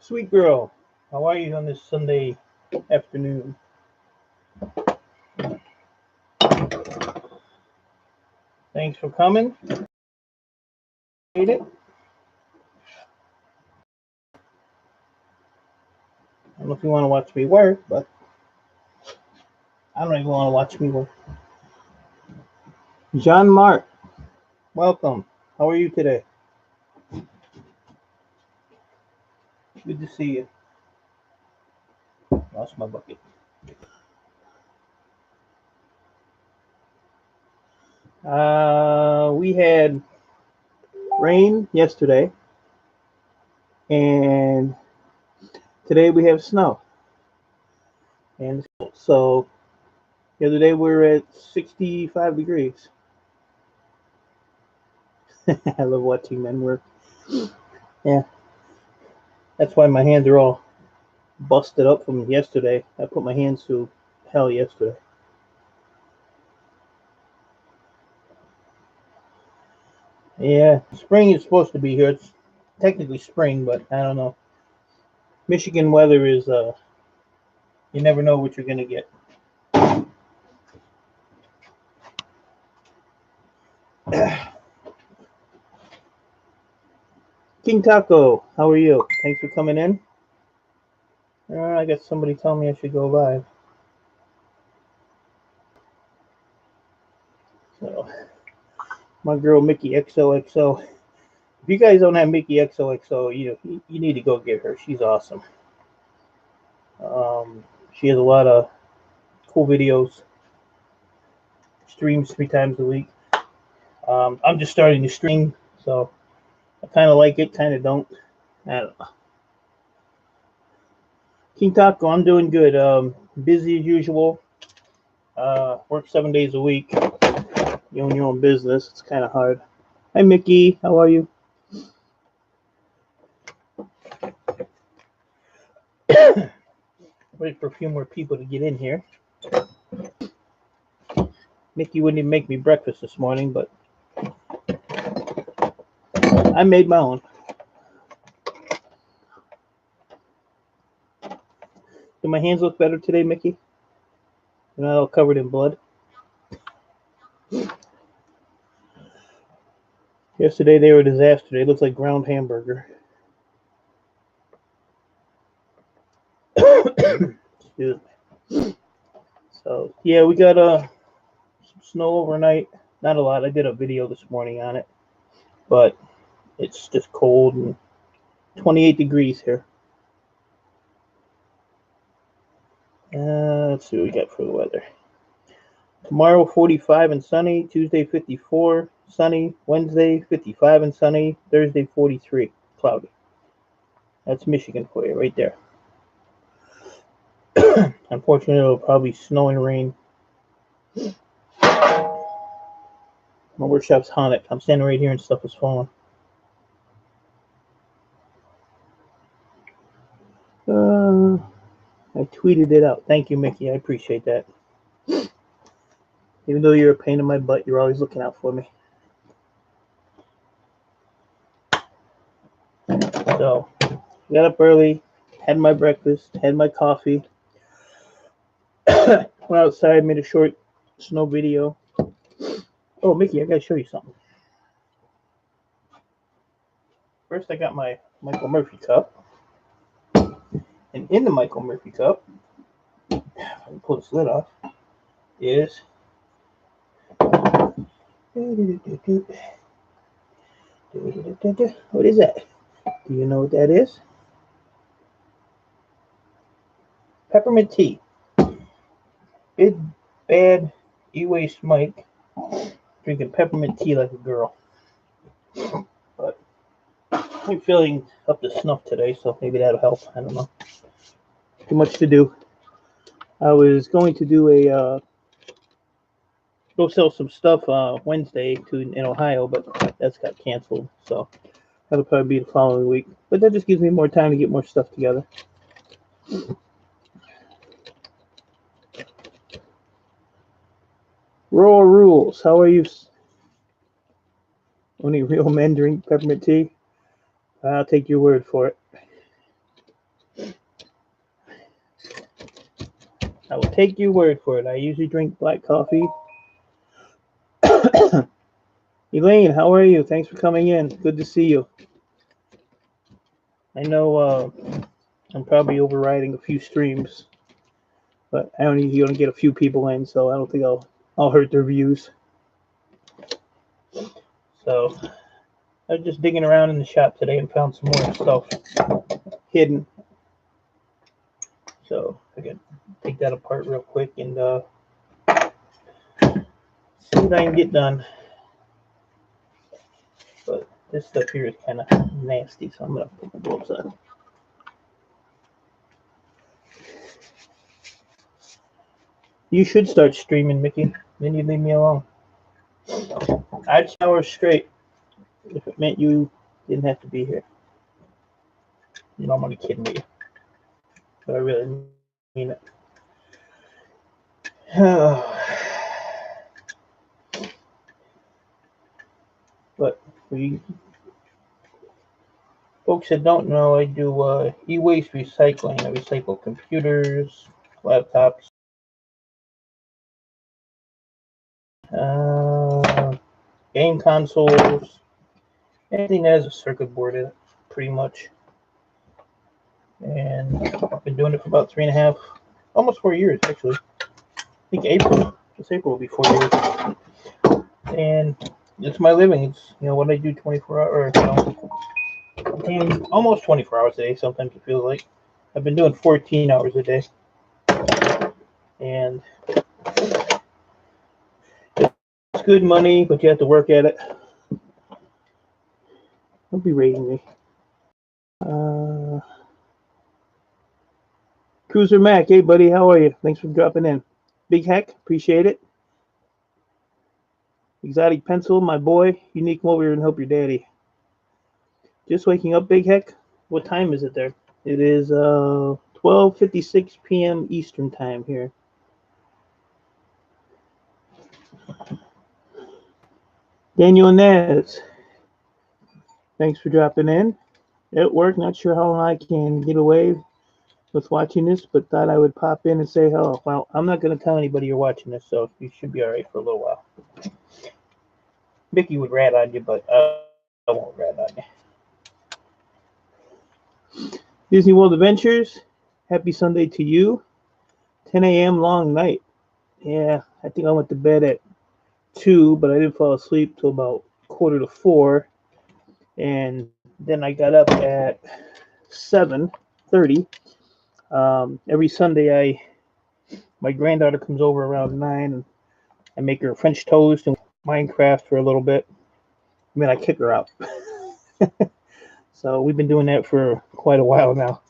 Sweet girl, how are you on this Sunday afternoon? Thanks for coming. Made it. I don't know if you want to watch me work, but I don't even want to watch me work. John Mark, welcome. How are you today? Good to see you. Lost my bucket. We had rain yesterday, and today we have snow. And so the other day we were at 65 degrees. I love watching men work. Yeah, that's why my hands are all busted up from yesterday. I put my hands through hell yesterday. Yeah, spring is supposed to be here. It's technically spring, but I don't know. Michigan weather is you never know what you're gonna get. King Taco, how are you? Thanks for coming in. I got somebody telling me I should go live. So, my girl Mickey XOXO. If you guys don't have Mickey XOXO, you need to go get her. She's awesome. She has a lot of cool videos. Streams 3 times a week. I'm just starting to stream, so I kind of like it, kind of don't. I don't know. King Taco, I'm doing good. Busy as usual. Work 7 days a week. You own your own business. It's kind of hard. Hi, Mickey. How are you? Wait for a few more people to get in here. Mickey wouldn't even make me breakfast this morning, but I made my own. Do my hands look better today, Mickey? They're not all covered in blood. Yesterday they were a disaster. They looked like ground hamburger. Excuse me. So yeah, we got some snow overnight. Not a lot. I did a video this morning on it, but it's just cold and 28 degrees here. Let's see what we got for the weather. Tomorrow 45 and sunny. Tuesday 54 sunny. Wednesday 55 and sunny. Thursday 43 cloudy. That's Michigan for you right there. Unfortunately, it'll probably snow and rain. My workshop's haunted. I'm standing right here and stuff is falling. I tweeted it out. Thank you, Mickey. I appreciate that. Even though you're a pain in my butt, you're always looking out for me. So, got up early, had my breakfast, had my coffee. Went outside, made a short snow video. Oh, Mickey, I gotta show you something. First, I got my Michael Murphy cup. And in the Michael Murphy cup, if I can pull this lid off, is what is that? Do you know what that is? Peppermint tea. Big bad e-waste Mike drinking peppermint tea like a girl. But I'm feeling up to snuff today, so maybe that'll help. I don't know. Too much to do. I was going to do a go sell some stuff Wednesday in Ohio, but that's got canceled. So that'll probably be the following week. But that just gives me more time to get more stuff together. Raw rules. How are you? Only real men drink peppermint tea. I'll take your word for it. take your word for it. I usually drink black coffee. Elaine, how are you? Thanks for coming in. Good to see you. I know I'm probably overriding a few streams, but I only get a few people in, so I don't think I'll hurt their views. So I was just digging around in the shop today and found some more stuff hidden. So I can take that apart real quick and see what I can get done. But this stuff here is kind of nasty, so I'm going to put my gloves on. You should start streaming, Mickey. Then you'd leave me alone. I'd shower straight if it meant you didn't have to be here. You know, I'm only kidding with you. But I really mean it. But for you folks that don't know, I do e-waste recycling. I recycle computers, laptops, game consoles, anything that has a circuit board in it, pretty much. And I've been doing it for about 3.5, almost 4 years, actually. I think this April will be 4 years. And it's my living. It's, what I do 24 hours, almost 24 hours a day. Sometimes it feels like I've been doing 14 hours a day. And it's good money, but you have to work at it. Don't be rating me. Cruiser Mac, hey buddy, how are you? Thanks for dropping in. Big Heck, appreciate it. Exotic Pencil, my boy. Unique, come over here and help your daddy. Just waking up, Big Heck. What time is it there? It is 12:56 p.m. Eastern time here. Daniel Nez, thanks for dropping in. At work, not sure how long I can get away with watching this, but thought I would pop in and say hello. Well, I'm not going to tell anybody you're watching this, so you should be all right for a little while. Mickey would rat on you, but I won't rat on you. Disney World Adventures, happy Sunday to you. 10 a.m. long night. Yeah, I think I went to bed at 2, but I didn't fall asleep till about 3:45. And then I got up at 7:30. Every Sunday, my granddaughter comes over around 9, and I make her French toast and Minecraft for a little bit. And then I kick her out. So we've been doing that for quite a while now.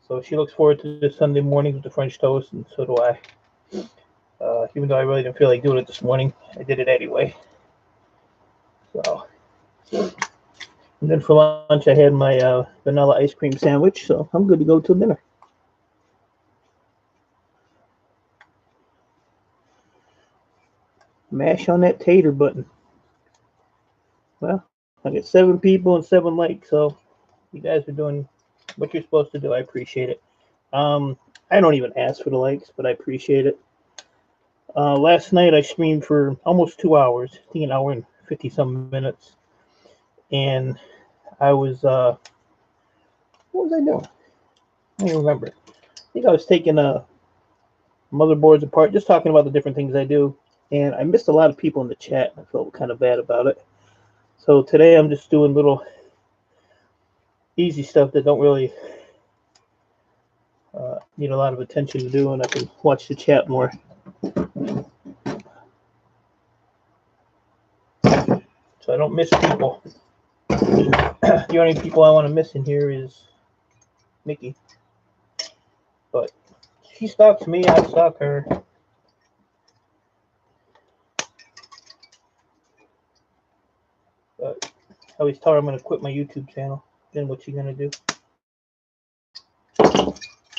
So she looks forward to this Sunday morning with the French toast, and so do I. Even though I really didn't feel like doing it this morning, I did it anyway. So, and then for lunch, I had my vanilla ice cream sandwich, so I'm good to go till dinner. Mash on that tater button. Well, I got 7 people and 7 likes, so you guys are doing what you're supposed to do. I appreciate it. I don't even ask for the likes, but I appreciate it. Last night I streamed for almost 2 hours, I think an hour and 50-some minutes, and I was what was I doing? I don't remember. I think I was taking motherboards apart, just talking about the different things I do, and I missed a lot of people in the chat. I felt kind of bad about it. So today I'm just doing little easy stuff that don't really need a lot of attention to do, and I can watch the chat more. So I don't miss people. The only people I want to miss in here is Mickey. But she stalks me, I stalk her. But I always tell her I'm going to quit my YouTube channel. Then what's she going to do?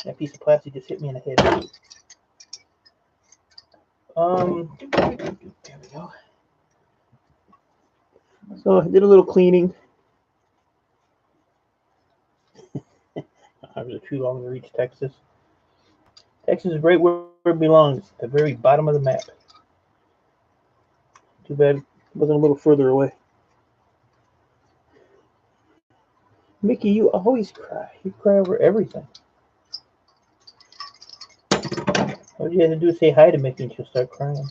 That piece of plastic just hit me in the head. There we go. So I did a little cleaning. I was too long to reach Texas. Texas is right where it belongs, at the very bottom of the map. Too bad it wasn't a little further away. Mickey, you always cry. You cry over everything. All you have to do is say hi to Mickey and she'll start crying.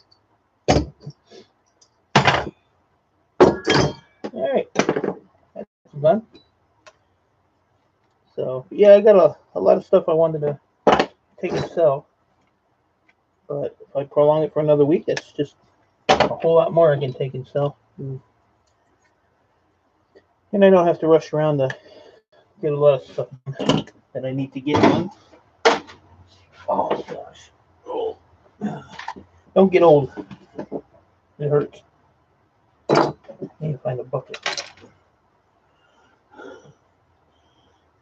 Alright. That's fun. So, yeah, I got a lot of stuff I wanted to take and sell. But if I prolong it for another week, that's just a whole lot more I can take and sell. And I don't have to rush around to get a lot of stuff that I need to get done. Oh, gosh. Oh. Don't get old. It hurts. I need to find a bucket.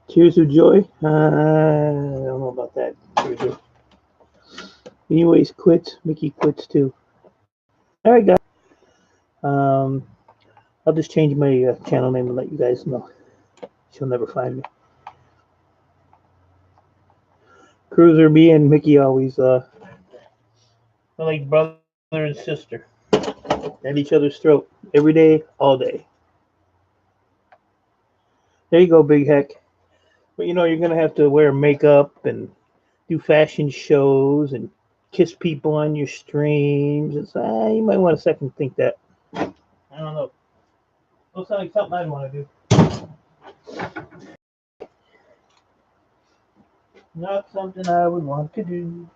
Tears of joy? I don't know about that. Tears of... Anyways, quits. Mickey quits too. All right, guys. I'll just change my channel name and let you guys know. She'll never find me. Cruiser, me and Mickey always they're like brother and sister. At each other's throat every day, all day. There you go, Big Heck. But you know you're gonna have to wear makeup and do fashion shows and kiss people on your streams. It's you might want to second think that. I don't know. Looks like something I'd want to do. Not something I would want to do.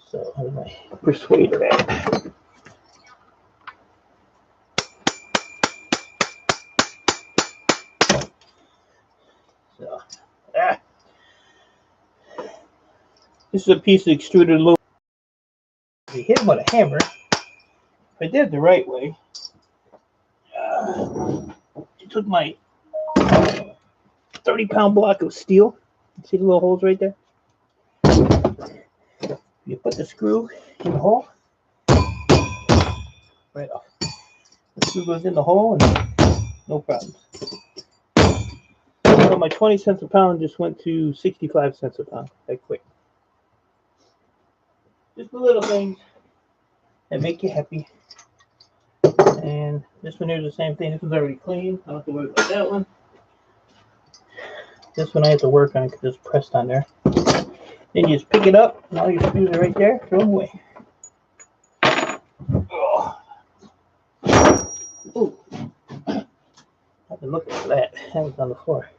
So, how's my persuader at? So, this is a piece of extruded aluminum. If you hit it with a hammer, if I did it the right way, it took my 30-pound block of steel. See the little holes right there? You put the screw in the hole, right off. The screw goes in the hole and no problems. So my 20 cents a pound just went to 65 cents a pound. That quick. Just the little things that make you happy. And this one here's the same thing. This one's already clean. I don't have to worry about that one. This one I have to work on because it's pressed on there. Then you just pick it up, and all your screws are right there. Throw them away. Oh. Ooh. I've been looking for that. That was on the floor.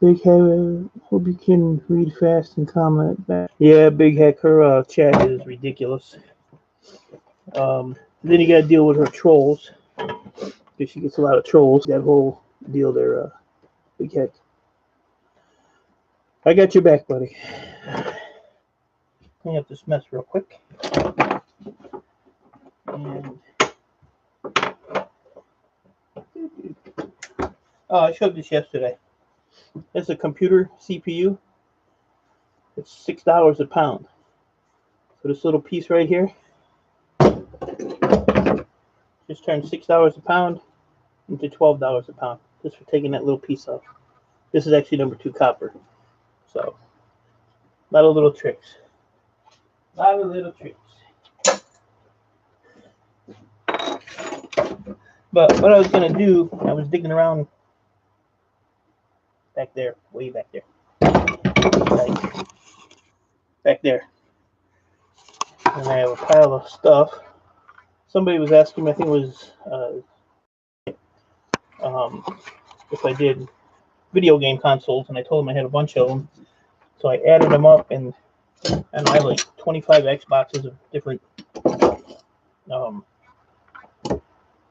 Big Heck, hope you can read fast and comment back. Yeah, Big Heck, her chat is ridiculous. Then you gotta deal with her trolls. Because she gets a lot of trolls. That whole deal there, Big Heck. I got your back, buddy. Clean up this mess real quick. And oh, I showed this yesterday. It's a computer CPU. It's $6 a pound. So this little piece right here just turned $6 a pound into $12 a pound just for taking that little piece off. This is actually number 2 copper. So a lot of little tricks. A lot of little tricks. But what I was gonna do, I was digging around back there, way back there. Like, back there. And I have a pile of stuff. Somebody was asking me, I think it was if I did video game consoles, and I told them I had a bunch of them. So I added them up, and I have like 25 Xboxes of different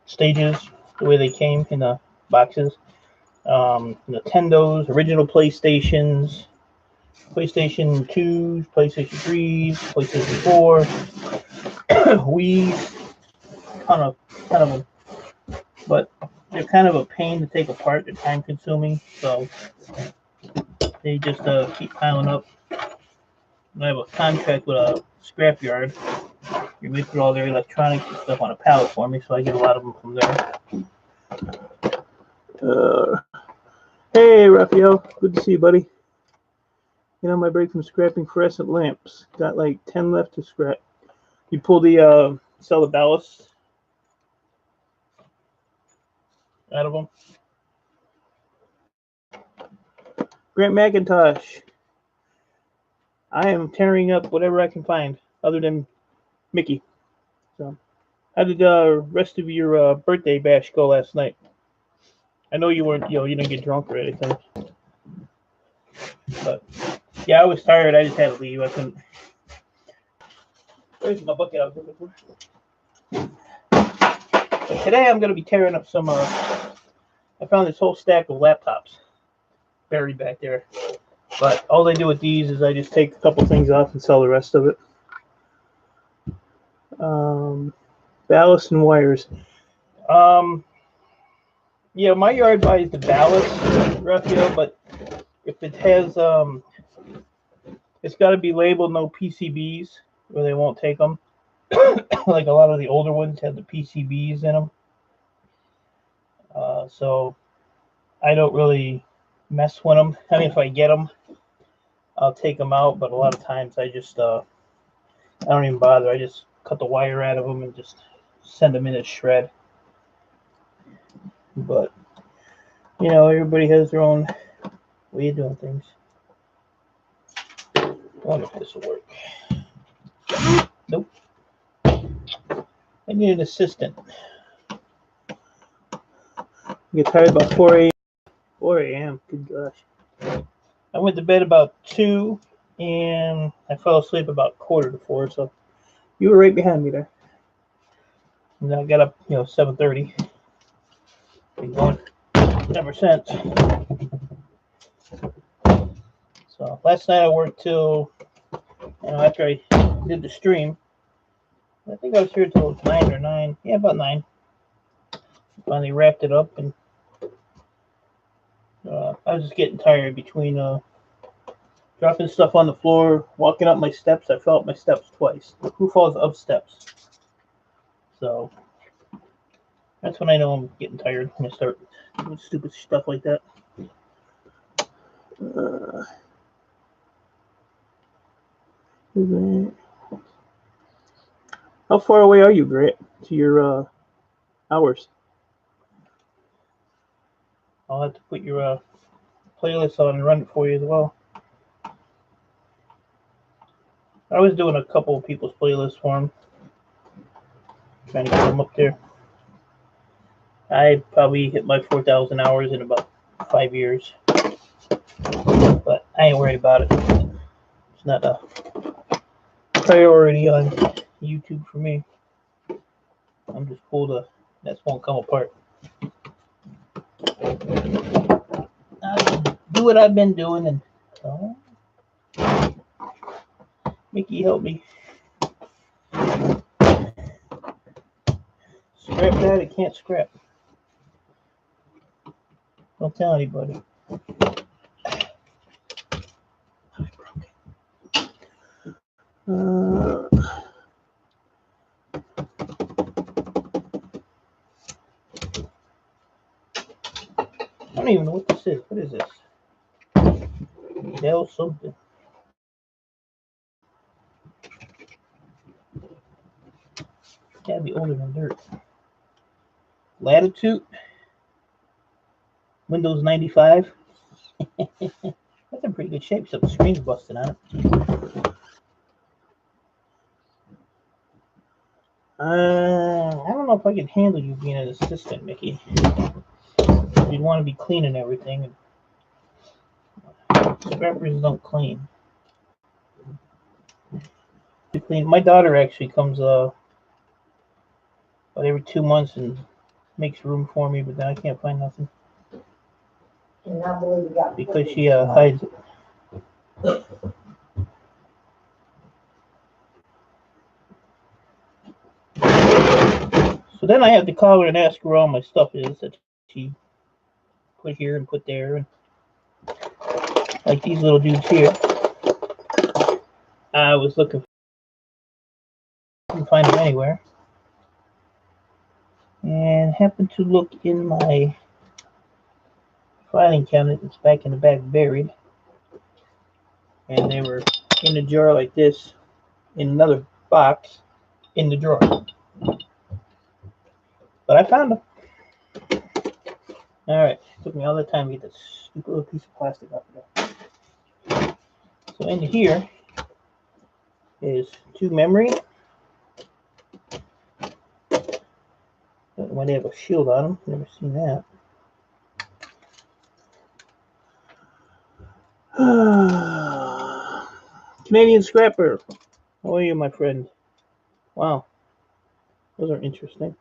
stages, the way they came in the boxes. Nintendos, original PlayStations, PlayStation 2s, PlayStation 3s, PlayStation 4, Wii, ton of them. But they're kind of a pain to take apart. They're time consuming, so they just keep piling up. And I have a contract with a scrapyard. They put all their electronics and stuff on a pallet for me, so I get a lot of them from there. Hey, Raphael. Good to see you, buddy. You know, my break from scrapping fluorescent lamps. Got like 10 left to scrap. You pull the sell the ballast out of them. Grant McIntosh. I am tearing up whatever I can find, other than Mickey. So, how did the rest of your birthday bash go last night? I know you weren't, you didn't get drunk or anything. But yeah, I was tired. I just had to leave. I couldn't. Where's my bucket I was looking for? But today I'm going to be tearing up some. I found this whole stack of laptops buried back there. But all I do with these is I just take a couple things off and sell the rest of it. Ballast and wires. Yeah, my yard buys the ballast, Raphael, but if it has, it's got to be labeled no PCBs, or they won't take them. Like a lot of the older ones have the PCBs in them. So I don't really mess with them. I mean, if I get them, I'll take them out, but a lot of times I just, I don't even bother. I just cut the wire out of them and just send them in a shred. But, everybody has their own way of doing things. I wonder if this will work. Nope. I need an assistant. I get tired about 4 a.m. 4 a.m. Good gosh. I went to bed about 2, and I fell asleep about 3:45. So you were right behind me there. And then I got up, 7:30. Been going ever since. So last night I worked till, after I did the stream. I think I was here till 9 or 9. Yeah, about 9. Finally wrapped it up, and I was just getting tired between dropping stuff on the floor, walking up my steps. I fell up my steps twice. Who falls up steps? So that's when I know I'm getting tired, when I start doing stupid stuff like that. How far away are you, Grant, to your hours? I'll have to put your playlist on and run it for you as well. I was doing a couple of people's playlists for them, trying to get them up there. I probably hit my 4,000 hours in about 5 years, but I ain't worried about it. It's not a priority on YouTube for me. I'm just cool to that won't come apart. I'll do what I've been doing, and Mickey, help me. Scrap that, it can't scrap. Don't tell anybody. I don't even know what this is. What is this? Dell something. Gotta be older than dirt. Latitude. Windows 95. That's in pretty good shape, so the screen's busting on it. I don't know if I can handle you being an assistant, Mickey. You'd want to be cleaning everything. Scrappers don't clean. My daughter actually comes about every 2 months and makes room for me, but then I can't find nothing. Because she hides it. So then I have to call her and ask her where all my stuff is that she put here and put there. And like these little dudes here. I was looking for, couldn't find them anywhere. And happened to look in my filing cabinet that's back in the back buried. And they were in a drawer like this, in another box, in the drawer. But I found them. Alright, took me all the time to get this stupid little piece of plastic off of there. So in here is 2 memory. Don't know why they have a shield on them. Never seen that. Canadian Scrapper. How are you, my friend? Wow. Those are interesting.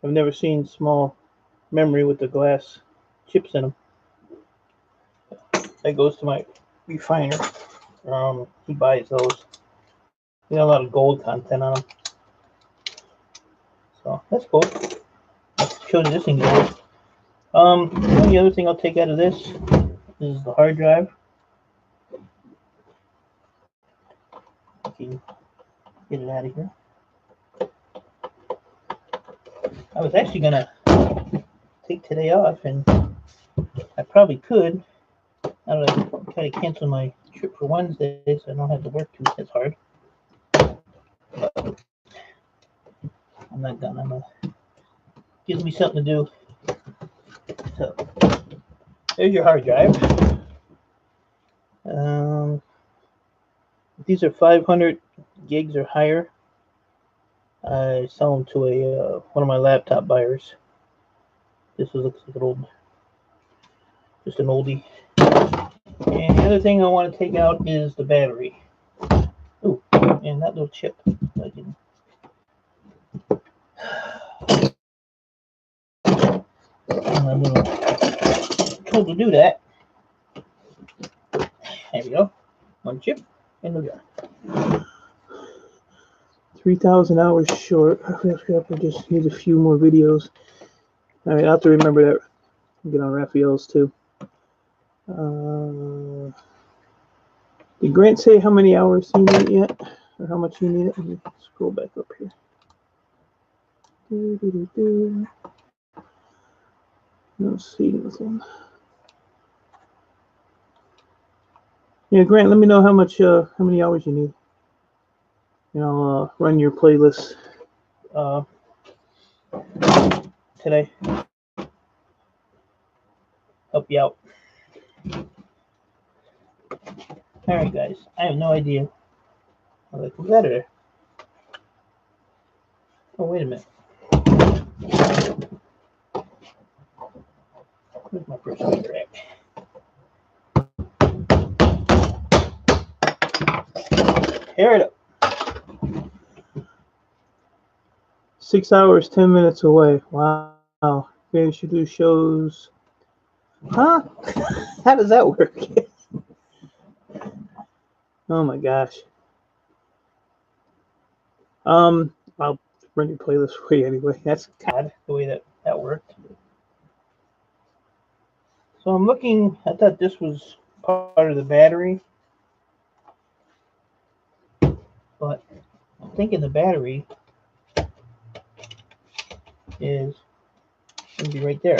I've never seen small memory with the glass chips in them. That goes to my refiner. He buys those. They got a lot of gold content on them. So that's cool. I'll show you this thing goes. The only other thing I'll take out of this is the hard drive. Okay, get it out of here. I was actually gonna take today off, and I probably could. I would try to cancel my trip for Wednesday, so I don't have to work too as hard. But I'm not gonna. I'm gonna gives me something to do. So there's your hard drive. These are 500 gigs or higher. I sell them to a one of my laptop buyers. This looks like an old, just an oldie. And the other thing I want to take out is the battery. Ooh, and that little chip. I can... I'm a little told to do that. There we go. One chip in the jar. 3,000 hours short. I just need a few more videos. All right, I have to remember that. Get on Raphael's too. Did Grant say how many hours you need yet? Or how much you need it? Let me scroll back up here. No, see nothing. Yeah, Grant, let me know how many hours you need. And I'll run your playlist today. Help you out. Alright, guys. I have no idea how that comes out of there. Oh, wait a minute. Where's my first finger at? Tear it up. 6 hours, 10 minutes away. Wow. Maybe we should do shows. Huh? How does that work? Oh my gosh. I'll run your playlist for you anyway. That's kind of the way that worked. So I'm looking, I thought this was part of the battery. But I'm thinking the battery is going to be right there.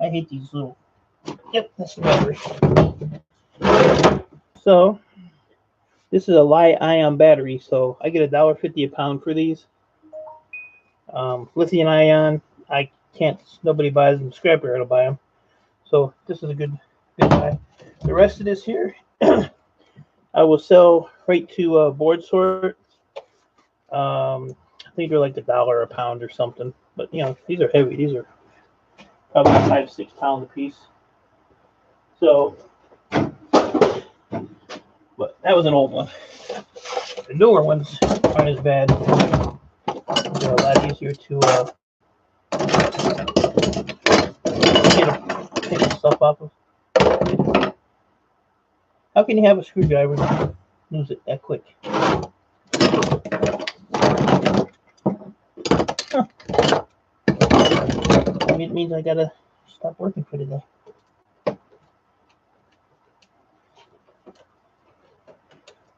I hate these little, yep, that's the battery. So this is a lithium-ion battery, so I get $1.50 a pound for these. Lithium-ion, I can't, nobody buys them. Scrapyard will buy them. So this is a good buy. The rest of this here, I will sell right to Board Sort. I think they're like $1 a pound or something. But you know, these are heavy. These are probably 5-6 pounds a piece. So, but that was an old one. The newer ones aren't as bad. They're a lot easier to take the stuff off of. How can you have a screwdriver and lose it that quick? Huh. Maybe it means I gotta stop working for today.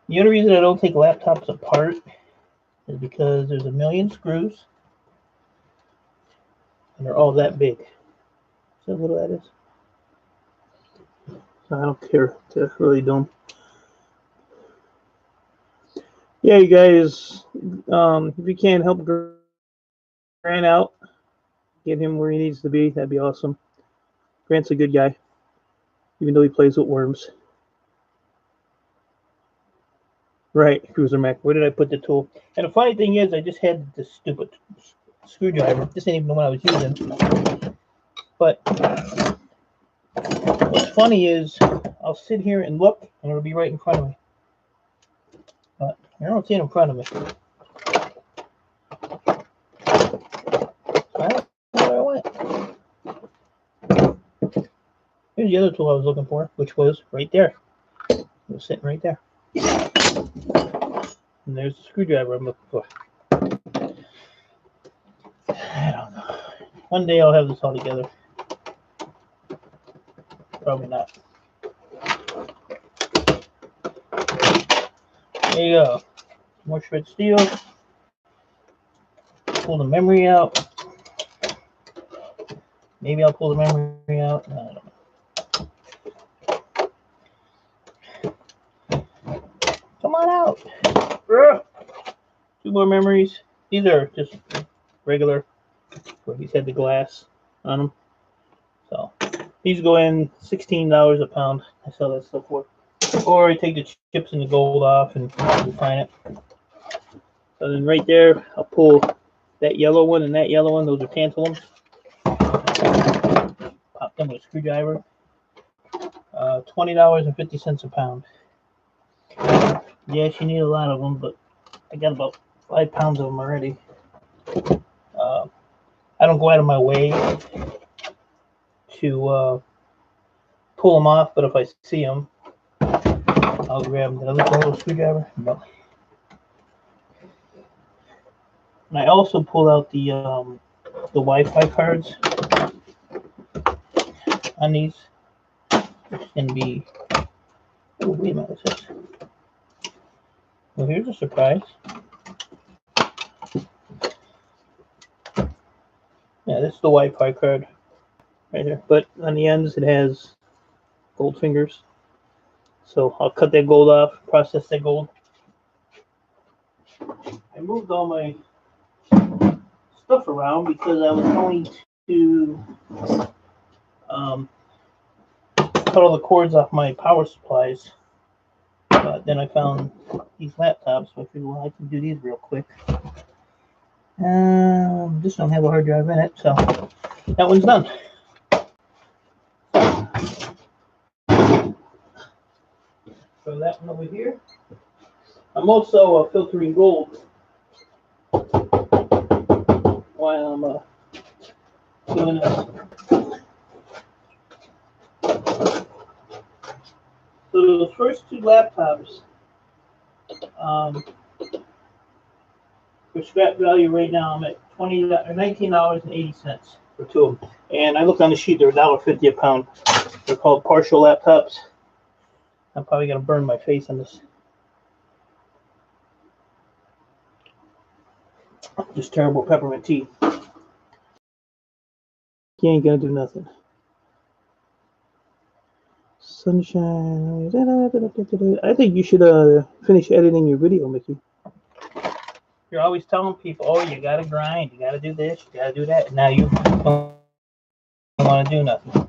The only reason I don't take laptops apart is because there's a million screws. And they're all that big. See how little that is? I don't care. I really don't. Yeah, you guys, if you can help Grant out, get him where he needs to be, that'd be awesome. Grant's a good guy, even though he plays with worms. Right, Cruiser Mac. Where did I put the tool? And the funny thing is, I just had this stupid screwdriver. This ain't even the one I was using. But what's funny is, I'll sit here and look, and it'll be right in front of me. But I don't see it in front of me. I don't know where I went. Here's the other tool I was looking for, which was right there. It was sitting right there. And there's the screwdriver I'm looking for. I don't know. One day I'll have this all together. Probably not. There you go. More shred steel. Pull the memory out. Maybe I'll pull the memory out. I don't know. Come on out. Two more memories. These are just regular, where he's had the glass on them. So these go in $16 a pound. I sell that stuff for. Or I take the chips and the gold off and refine it. So then right there, I'll pull that yellow one and that yellow one. Those are tantalums. Pop them with a screwdriver. $20.50 a pound. Yes, you need a lot of them, but I got about 5 pounds of them already. I don't go out of my way to pull them off, but if I see them, I'll grab them. Did I look for a little screwdriver? No. And I also pulled out the Wi-Fi cards on these. It's going to be... Oh, wait a minute, what's this? Well, here's a surprise. Yeah, this is the Wi-Fi card right here. But on the ends, it has gold fingers. So I'll cut that gold off, process that gold. I moved all my stuff around because I was going to cut all the cords off my power supplies. But then I found these laptops, so I figured, well, I can do these real quick. This don't have a hard drive in it, so that one's done. Throw that one over here. I'm also filtering gold while I'm doing this. So those first two laptops, for scrap value right now, I'm at $19.80 for two of them. And I looked on the sheet; they're $1.50 a pound. They're called partial laptops. I'm probably gonna burn my face on this. Just terrible peppermint tea. You ain't gonna do nothing. Sunshine. I think you should finish editing your video, Mickey. You're always telling people, oh, you gotta grind, you gotta do this, you gotta do that. And now you don't want to do nothing.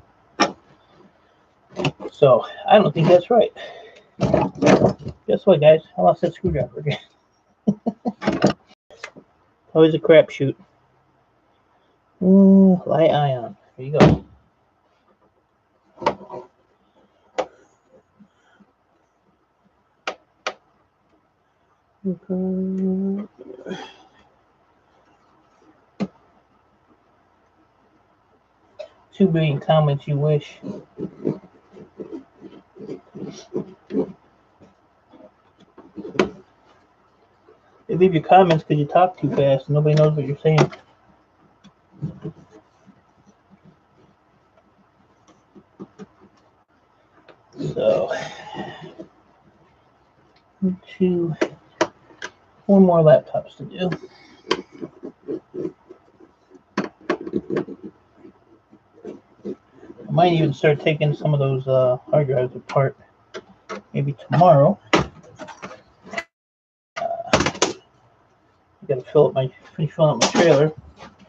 So I don't think that's right. Guess what, guys? I lost that screwdriver again. Always a crapshoot. Light ion. Here you go. Okay. 2 billion comments you wish. They leave your comments because you talk too fast and nobody knows what you're saying. So, 4 more laptops to do. Might even start taking some of those hard drives apart. Maybe tomorrow. I gotta finish filling up my trailer.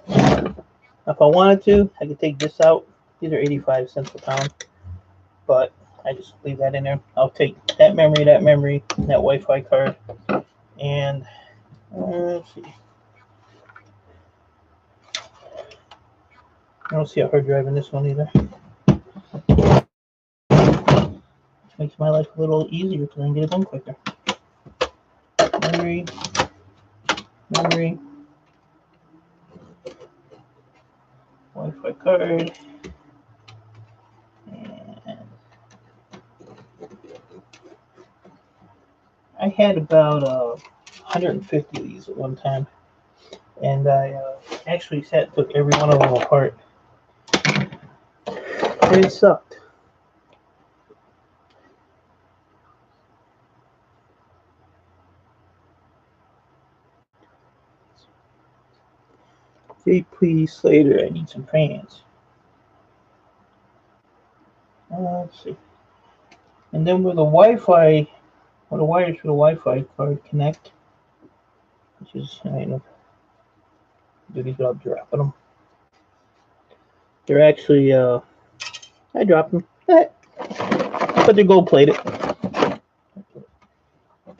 If I wanted to, I could take this out. These are 85 cents a pound, but I just leave that in there. I'll take that memory, that Wi-Fi card, and let's see. I don't see a hard drive in this one either. Which makes my life a little easier because I can get it done quicker. Memory. Wi-Fi card. And I had about 150 of these at one time. And I actually took every one of them apart. And it sucked. Hey, please, Slater, I need some fans. Let's see. And then where the Wi-Fi, where the wires for the Wi-Fi card connect, which is, I don't know, do these without dropping them. They're actually, I dropped them, but they're gold plated. I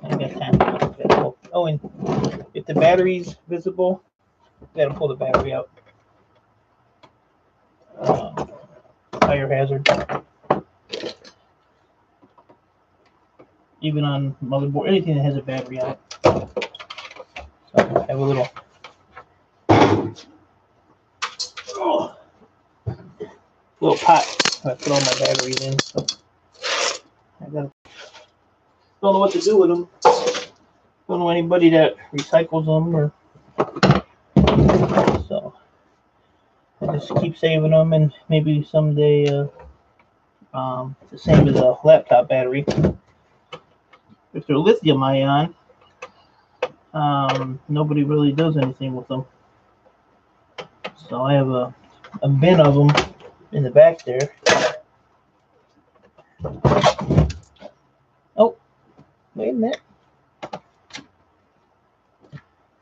got time. Oh, and if the battery's visible, you gotta pull the battery out. Fire hazard. Even on motherboard, anything that has a battery on it. So I have a little pot I put all my batteries in. So don't know what to do with them. Don't know anybody that recycles them, or so I just keep saving them, and maybe someday it's the same as a laptop battery. If they're lithium ion, nobody really does anything with them. So I have a bin of them in the back there. Oh, wait a minute.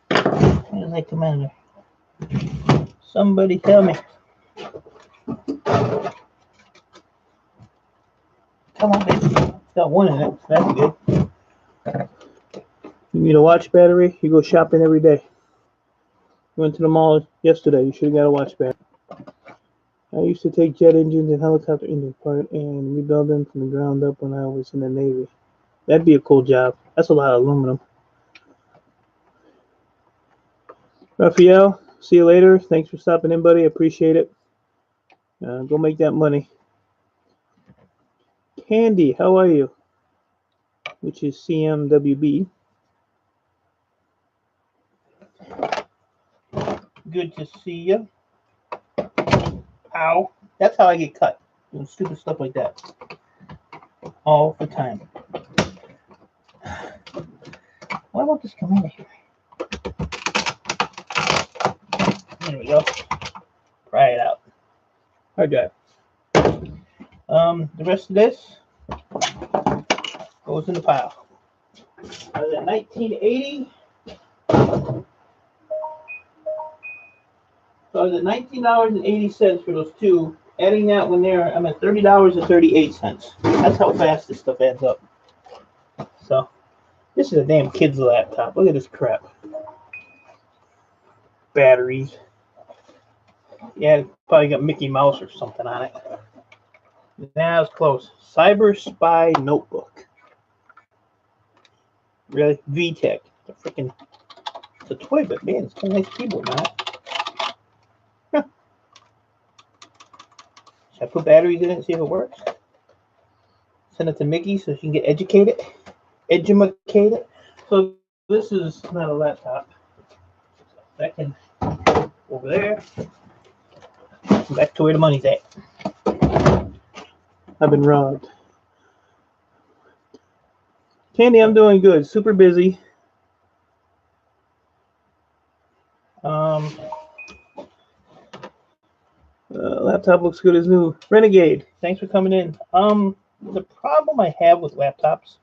How does that come out of there? Somebody tell me. Come on, baby. It's got one in it. That's good. You need a watch battery? You go shopping every day. You went to the mall yesterday. You should have got a watch battery. I used to take jet engines and helicopter engines apart and rebuild them from the ground up when I was in the Navy. That'd be a cool job. That's a lot of aluminum. Raphael, see you later. Thanks for stopping in, buddy. I appreciate it. Go make that money. Candy, how are you? Which is CMWB. Good to see you. Ow. That's how I get cut. Doing stupid stuff like that. All the time. Why won't this come in here? There we go. Try it out. Hard drive. The rest of this goes in the pile. I was at 1980. So I was at $19.80 for those two. Adding that one there, I'm at $30.38. That's how fast this stuff adds up. So this is a damn kid's laptop. Look at this crap. Batteries. Yeah, probably got Mickey Mouse or something on it. Now it's close. Cyber Spy notebook. Really? VTech. It's a toy, but man, it's got a nice keyboard on it. Huh. Should I put batteries in it and see if it works? Send it to Mickey so she can get educated. Edumacated. So this is not a laptop. That can over there. Back to where the money's at. I've been robbed. Candy, I'm doing good. Super busy. Laptop looks good as new. Renegade, thanks for coming in. The problem I have with laptops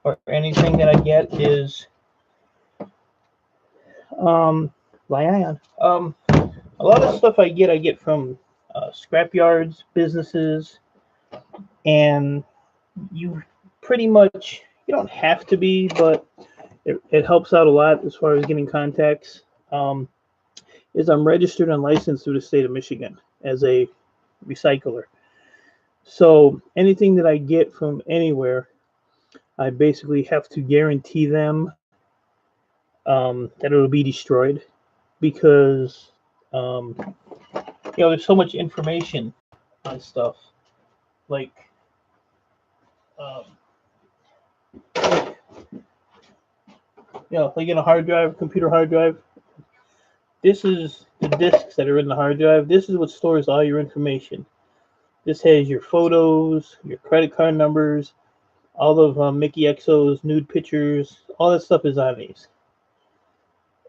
or anything that I get is Lion. A lot of stuff I get from scrapyards, businesses, and you pretty much, you don't have to be, but it helps out a lot as far as getting contacts. Is I'm registered and licensed through the state of Michigan as a recycler. So anything that I get from anywhere, I basically have to guarantee them that it'll be destroyed, because there's so much information on stuff, like like in a hard drive, computer hard drive. This is the disks that are in the hard drive. This is what stores all your information. This has your photos, your credit card numbers, all of Mickey Exo's nude pictures. All that stuff is on these.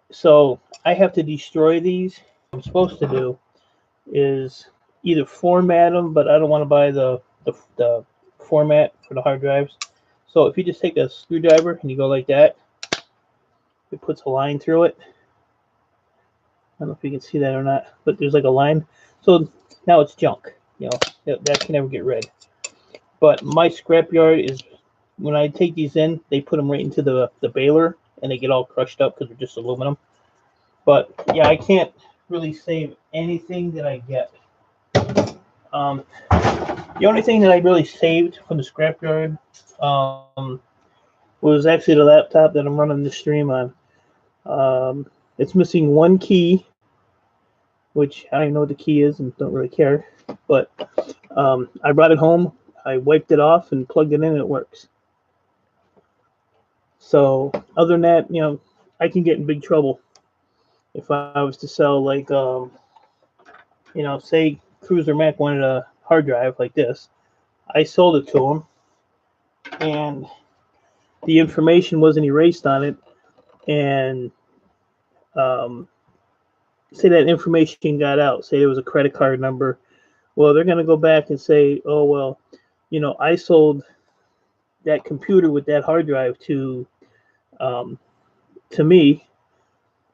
So I have to destroy these. What I'm supposed to do is either format them, but I don't want to buy the format for the hard drives. So if you just take a screwdriver and you go like that, it puts a line through it. I don't know if you can see that or not, but there's like a line. So now it's junk. That can never get rid. But my scrapyard is, when I take these in, they put them right into the baler, and they get all crushed up because they're just aluminum. But yeah, I can't really save anything that I get. The only thing that I really saved from the scrapyard was actually the laptop that I'm running the stream on. It's missing one key, which I don't even know what the key is and don't really care. But I brought it home, I wiped it off and plugged it in, and it works. So other than that, I can get in big trouble if I was to sell, like, say Cruiser Mac wanted a hard drive like this. I sold it to him, and the information wasn't erased on it, and say that information got out, say there was a credit card number, well, they're going to go back and say, oh, well, I sold that computer with that hard drive to me,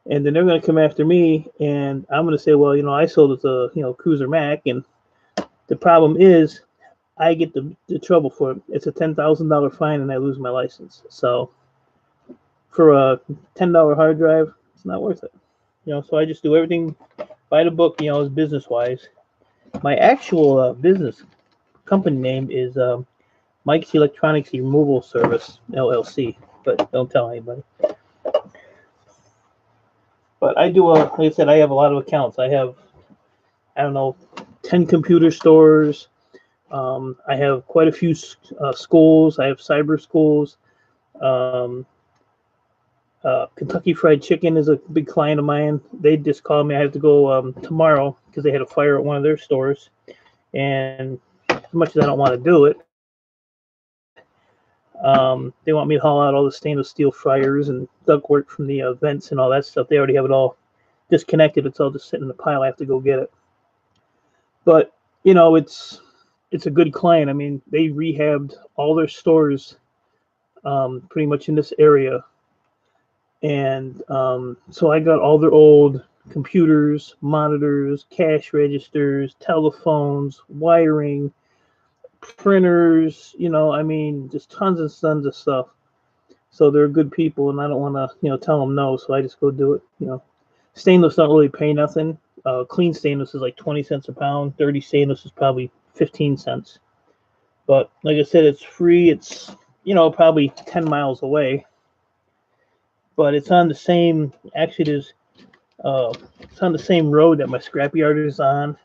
and then they're going to come after me, and I'm going to say, well, I sold it to, Cruiser Mac, and the problem is I get the trouble for it. It's a $10,000 fine, and I lose my license. So for a $10 hard drive, it's not worth it. So I just do everything by the book, as business-wise. My actual business company name is Mike's Electronics Removal Service, LLC, but don't tell anybody. But I do, like I said, I have a lot of accounts. I have, 10 computer stores. I have quite a few schools. I have cyber schools. Kentucky Fried Chicken is a big client of mine. They just called me. I have to go tomorrow because they had a fire at one of their stores. And as much as I don't want to do it, they want me to haul out all the stainless steel fryers and ductwork from the vents and all that stuff. They already have it all disconnected. It's all just sitting in the pile. I have to go get it. But, it's a good client. I mean, they rehabbed all their stores pretty much in this area. And so I got all their old computers, monitors, cash registers, telephones, wiring, printers, just tons and tons of stuff. So they're good people, and I don't want to, tell them no, so I just go do it. Stainless don't really pay nothing. Clean stainless is like 20 cents a pound. Dirty stainless is probably 15 cents. But like I said, it's free. It's, probably 10 miles away. But it's on the same, actually it's on the same road that my scrapyard is on.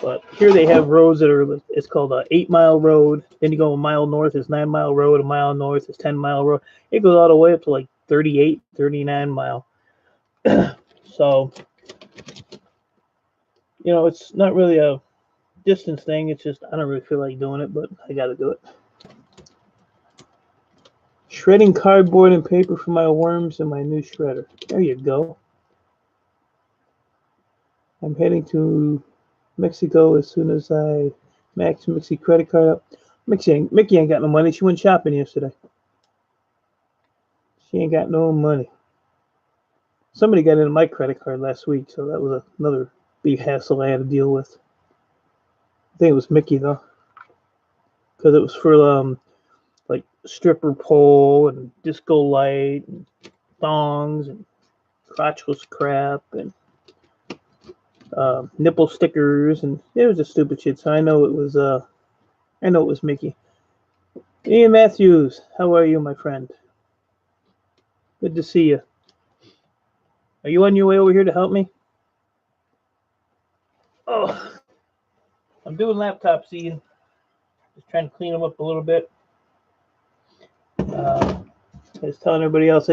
But here they have roads that are, it's called a 8-mile road. Then you go a mile north, it's 9-mile road. A mile north is 10-mile road. It goes all the way up to like 38, 39 mile. So, it's not really a distance thing. It's just, I don't really feel like doing it, but I got to do it. Shredding cardboard and paper for my worms in my new shredder. There you go. I'm heading to Mexico as soon as I max Mixie credit card up. Mickey ain't got no money. She went shopping yesterday. She ain't got no money. Somebody got into my credit card last week, so that was another big hassle I had to deal with. I think it was Mickey though, because it was for like stripper pole and disco light and thongs and crotchless crap and nipple stickers, and it was just stupid shit. So I know it was Mickey. Ian Matthews, how are you, my friend? Good to see you. Are you on your way over here to help me? Oh, I'm doing laptops, Ian. Just trying to clean them up a little bit. I was telling everybody else,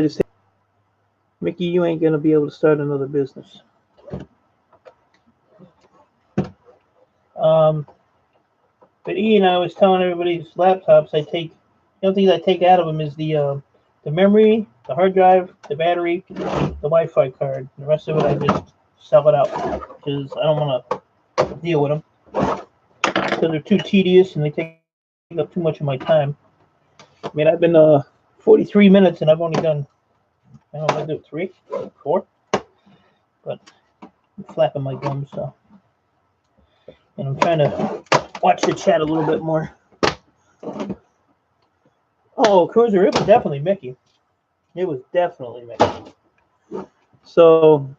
Mickey, you ain't gonna be able to start another business. But Ian, I was telling everybody's laptops, the only things I take out of them is the memory, the hard drive, the battery, the Wi-Fi card. The rest of it, I just sell it out because I don't want to deal with them because they're too tedious and they take up too much of my time. I mean, I've been 43 minutes and I've only done, I don't know if I do 3, 4, but I'm flapping my gums, so. And I'm trying to watch the chat a little bit more. Oh, Cruiser, it was definitely Mickey. It was definitely Mickey. So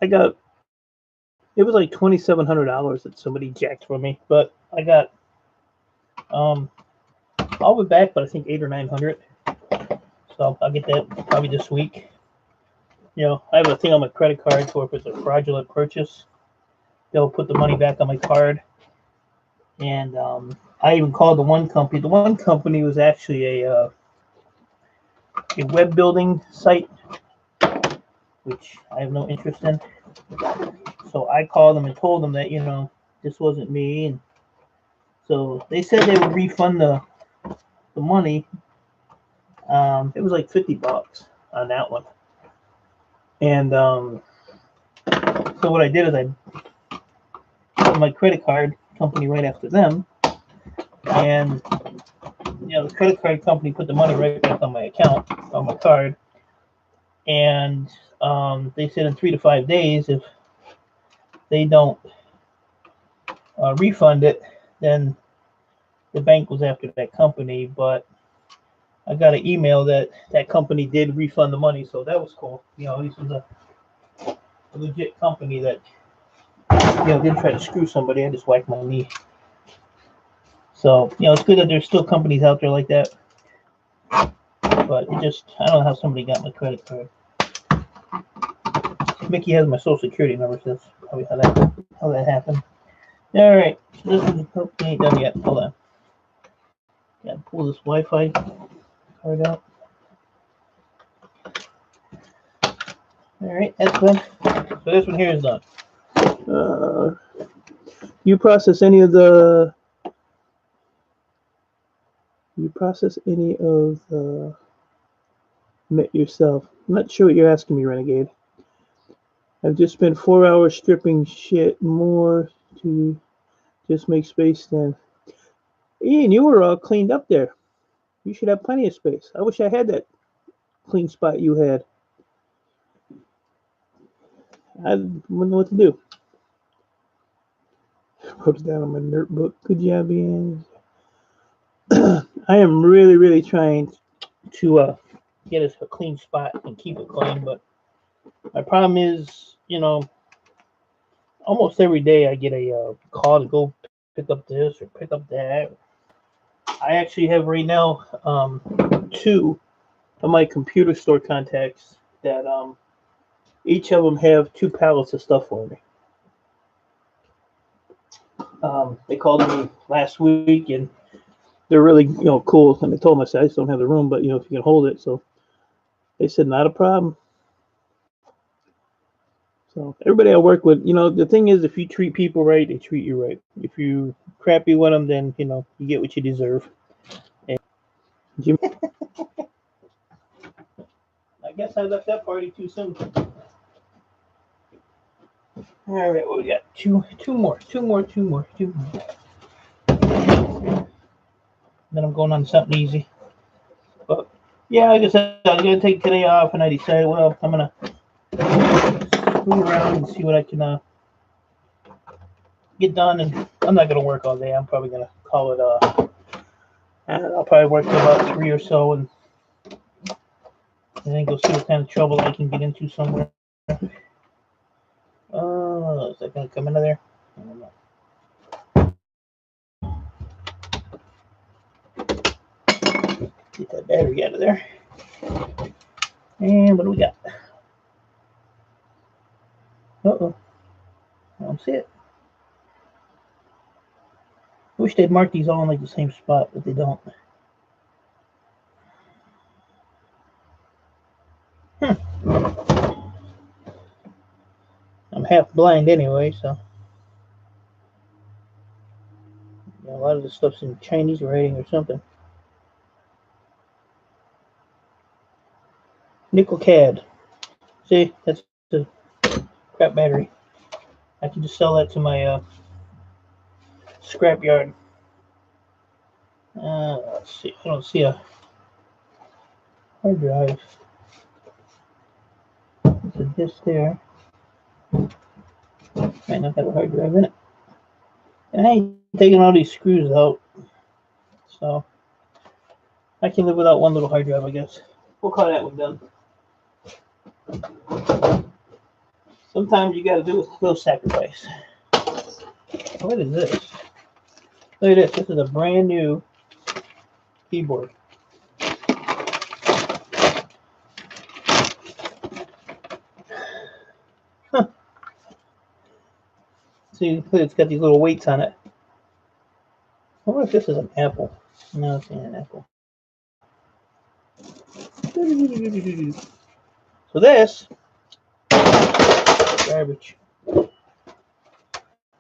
it was like $2,700 that somebody jacked from me, but I got all of it back, but I think $800 or $900. So I'll get that probably this week. You know, I have a thing on my credit card for if it's a fraudulent purchase, they'll put the money back on my card. And I even called the one company. The one company was actually a web building site, which I have no interest in. So I called them and told them that, you know, this wasn't me. And so they said they would refund the money. It was like $50 on that one. And so what I did is I put my credit card company right after them. And, you know, the credit card company put the money right back on my account, on my card. And they said in 3 to 5 days, if they don't refund it, then the bank was after that company. But I got an email that company did refund the money, so that was cool. You know, this was a legit company that, you know, didn't try to screw somebody. I just whacked my knee. So, you know, it's good that there's still companies out there like that. But I don't know how somebody got my credit card. Mickey has my social security number, so that's probably how that happened. All right, so this ain't done yet. Hold on. Gotta pull this Wi-Fi card out. All right, that's done. So this one here is done. You process any of the yourself? I'm not sure what you're asking me, Renegade. I've just spent 4 hours stripping shit more to just make space then. Ian, you were all cleaned up there. You should have plenty of space. I wish I had that clean spot you had. I wouldn't know what to do. Wrote it down on my notebook. Good job, Ian. I am really, really trying to get us a clean spot and keep it clean, but my problem is, you know, almost every day I get a call to go pick up this or pick up that. I actually have right now 2 of my computer store contacts that each of them have 2 pallets of stuff for me. They called me last week and they're really, you know, cool. And they told me, I said, I just don't have the room, but, you know, if you can hold it. So they said, not a problem. So everybody I work with, you know, the thing is, if you treat people right, they treat you right. If you crappy with them, then, you know, you get what you deserve. And Jimmy, I guess I left that party too soon. All right, well, we got two more. Then I'm going on something easy. But yeah, like I said, I was gonna take today off, and I decided, well, I'm gonna move around and see what I can get done. And I'm not gonna work all day. I'm probably gonna call it. I'll probably work till about 3 or so, and then go see what kind of trouble I can get into somewhere. Is that gonna come into there? I don't know. Get that battery out of there. And what do we got? Uh-oh. I don't see it. I wish they'd mark these all in like the same spot, but they don't. I'm half blind anyway, so yeah, a lot of the stuff's in Chinese writing or something. Nickel cad. See, that's a crap battery. I can just sell that to my scrap yard. Let's see. I don't see a hard drive. There's a disc there. Might not have a hard drive in it. And I ain't taking all these screws out, so I can live without one little hard drive, I guess. We'll call that one done. Sometimes you gotta do a little sacrifice. What is this? Look at this. This is a brand new keyboard. Huh. See, it's got these little weights on it. I wonder if this is an Apple. No, it's not an Apple. So this garbage.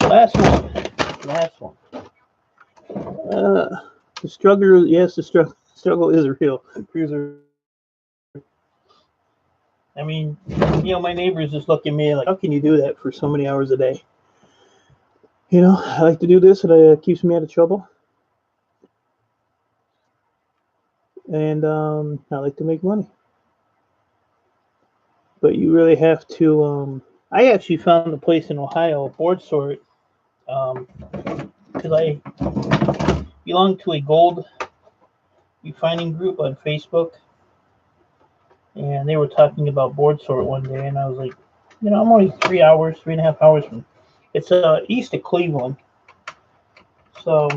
Last one. The struggle. Yes, the struggle is real. Cruiser. I mean, my neighbors just look at me like, how can you do that for so many hours a day? I like to do this. It keeps me out of trouble. And I like to make money. But you really have to. I actually found a place in Ohio, a board sort, because I belong to a gold refining group on Facebook, and they were talking about board sort one day, and I was like, I'm only 3.5 hours from. It's east of Cleveland, so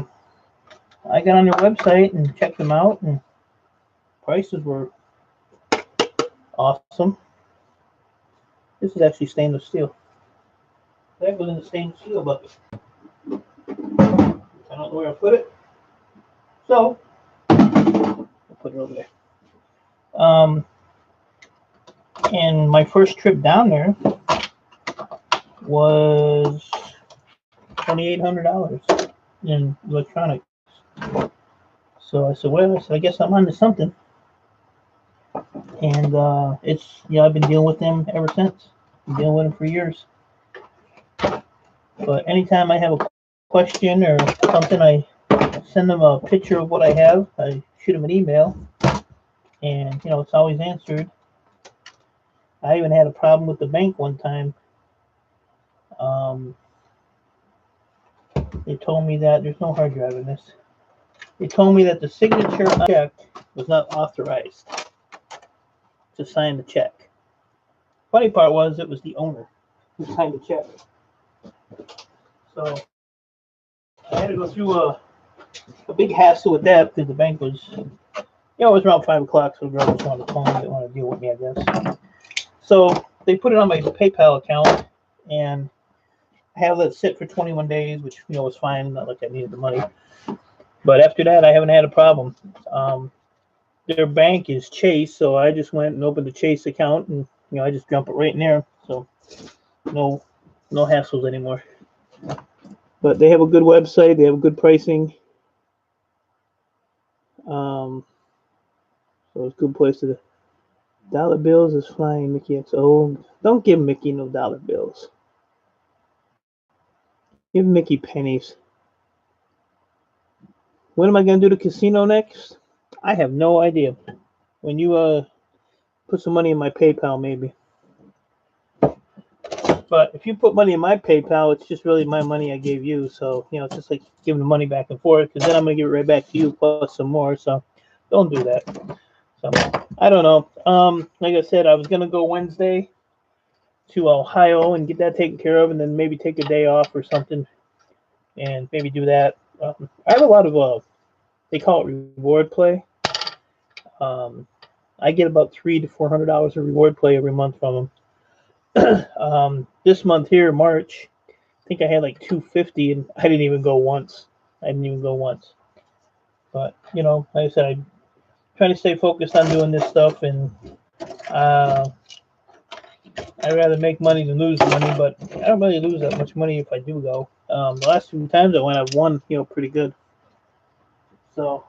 I got on their website and checked them out, and prices were awesome. This is actually stainless steel. That was in the stainless steel bucket. I don't know where I put it, so I'll put it over there. And my first trip down there was $2,800 in electronics. So I said, I guess I'm onto something. And I've been dealing with them ever since. Been dealing with them for years. But anytime I have a question or something, I send them a picture of what I have. I shoot them an email, and it's always answered. I even had a problem with the bank one time. They told me that there's no hard drive in this. They told me that the signature on the check was not authorized to sign the check. Funny part was it was the owner who signed the check. So I had to go through a big hassle with that because the bank was, it was around 5 o'clock, so the girl was on the phone. They didn't want to deal with me, I guess. So they put it on my PayPal account, and I have let it sit for 21 days, which was fine. Not like I needed the money. But after that, I haven't had a problem. Their bank is Chase, so I just went and opened a Chase account, and I just dump it right in there. So no hassles anymore. But they have a good website. They have good pricing. So it's a good place to. Dollar bills is flying, Mickey XO. Don't give Mickey no dollar bills. Give Mickey pennies. When am I going to do the casino next? I have no idea. When you put some money in my PayPal, maybe. But if you put money in my PayPal, it's just really my money I gave you. So, you know, it's just like giving the money back and forth, because then I'm going to give it right back to you plus some more. So don't do that. So I don't know. Like I said, I was going to go Wednesday to Ohio and get that taken care of, and then maybe take a day off or something and maybe do that. I have a lot of, they call it reward play. I get about $300 to $400 of reward play every month from them. This month here, March, I think I had like 250, and I didn't even go once. But, you know, like I said, I'm trying to stay focused on doing this stuff, and I'd rather make money than lose money, but I don't really lose that much money if I do go. The last few times I went, I've won, you know, pretty good. So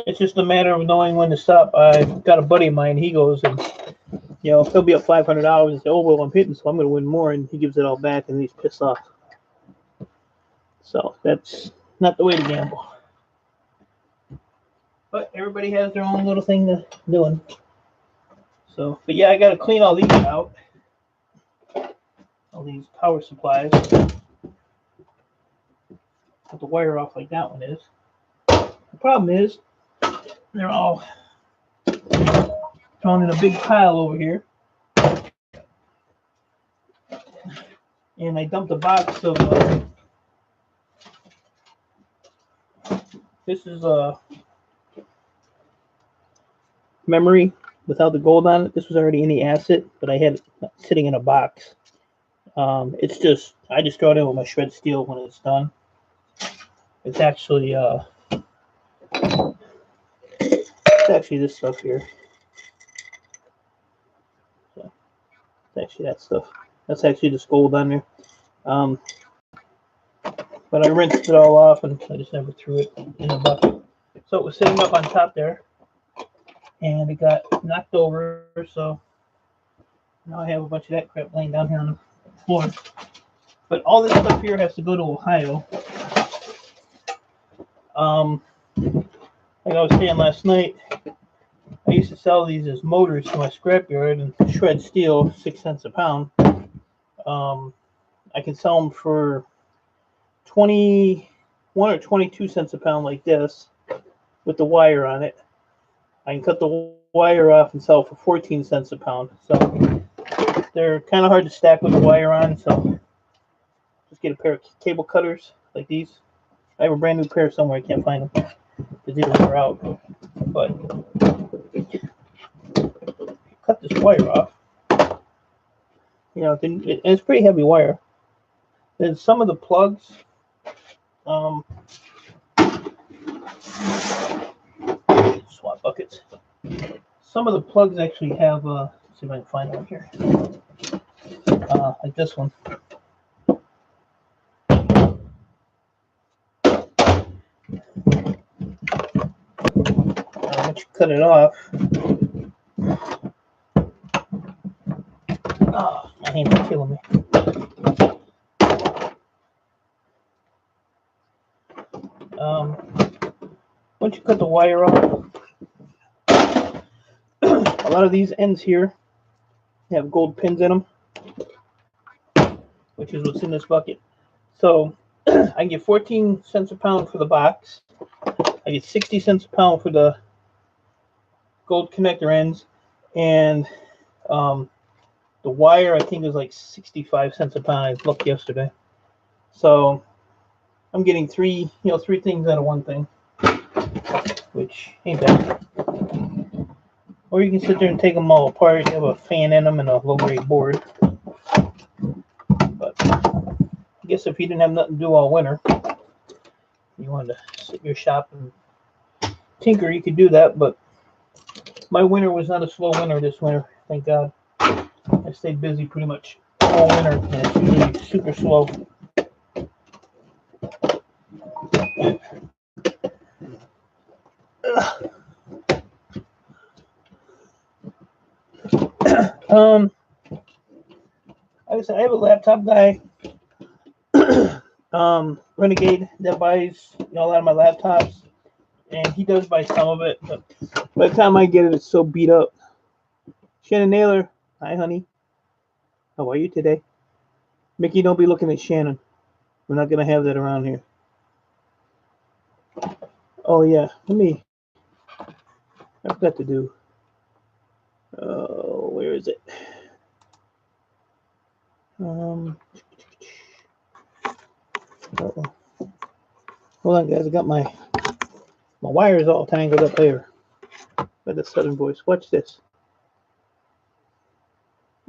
it's just a matter of knowing when to stop. I've got a buddy of mine, he goes and, you know, he'll be up $500 and say, oh, well, I'm hitting, so I'm going to win more, and he gives it all back, and he's pissed off. So that's not the way to gamble. But everybody has their own little thing to doing. So, but yeah, I got to clean all these out. All these power supplies. Put the wire off like that one is. The problem is, they're all thrown in a big pile over here. And I dumped a box of, this is a memory without the gold on it. This was already in the asset, but I had it sitting in a box. It's just, I just throw it in with my shred steel when it's done. It's actually this stuff here. So it's actually that stuff. That's actually this gold on there. But I rinsed it all off, and I just never threw it in the bucket. So it was sitting up on top there, and it got knocked over. So now I have a bunch of that crap laying down here on the floor. But all this stuff here has to go to Ohio. Like I was saying last night, I used to sell these as motors to my scrapyard and shred steel, 6 cents a pound. I can sell them for 21 or 22 cents a pound like this with the wire on it. I can cut the wire off and sell for 14 cents a pound. So they're kind of hard to stack with the wire on, so just get a pair of cable cutters like these. I have a brand new pair somewhere, I can't find them. The dealers are out. But cut this wire off. You know, it's pretty heavy wire. Then some of the plugs, swap buckets. Some of the plugs actually have, let's see if I can find one here. Like this one. Once you cut it off, oh, my hands are killing me. Once you cut the wire off, a lot of these ends here have gold pins in them, which is what's in this bucket. So I get 14 cents a pound for the box. I get 60 cents a pound for the gold connector ends, and the wire I think is like 65 cents a pound. I looked yesterday. So I'm getting three things out of one thing, which ain't bad. Or you can sit there and take them all apart. You have a fan in them and a low-grade board. But I guess if you didn't have nothing to do all winter, you wanted to sit in your shop and tinker, you could do that. But my winter was not a slow winter this winter, thank God. I stayed busy pretty much all winter, and it's usually super slow. Like I said, I have a laptop guy Renegade that buys a lot of my laptops, and he does buy some of it. But by the time I get it, it's so beat up. Shannon Naylor, hi honey, how are you today? Mickey, don't be looking at Shannon. We're not gonna have that around here. Oh yeah, I forgot to do. Oh, where is it? Uh-oh. Hold on, guys. I got my wires all tangled up here by the Southern voice. Watch this.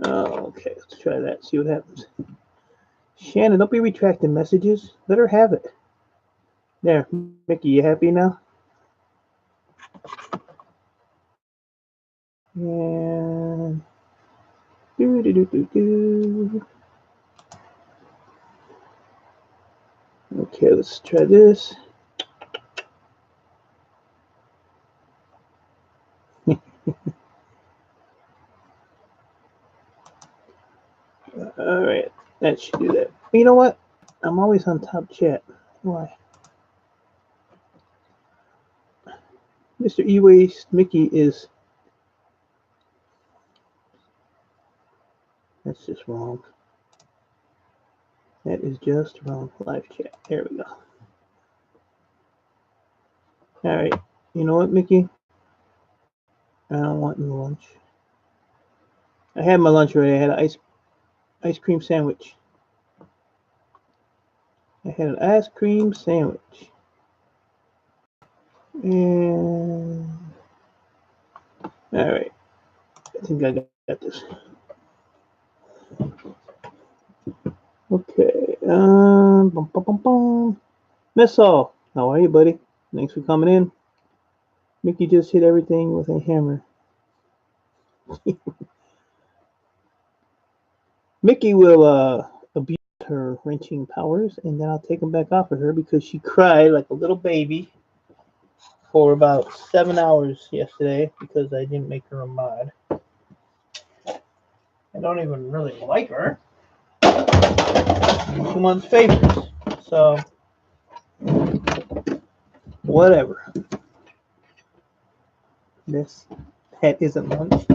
Oh, okay, let's try that. See what happens. Shannon, don't be retracting messages. Let her have it. There, Mickey, you happy now? And do. Okay, let's try this. All right, that should do that. You know what? I'm always on top chat. Why? Mr. E-Waste Mickey is. That's just wrong. That is just wrong. Live chat. There we go. All right. You know what, Mickey? I don't want any lunch. I had my lunch already. I had an ice cream sandwich. I had an ice cream sandwich. And all right. I think I got this. Okay. Miss All, how are you, buddy? Thanks for coming in. Mickey just hit everything with a hammer. Mickey will abuse her wrenching powers, and then I'll take them back off of her because she cried like a little baby for about 7 hours yesterday because I didn't make her a mod. I don't even really like her. 2 months favorites. So, whatever. That isn't lunch.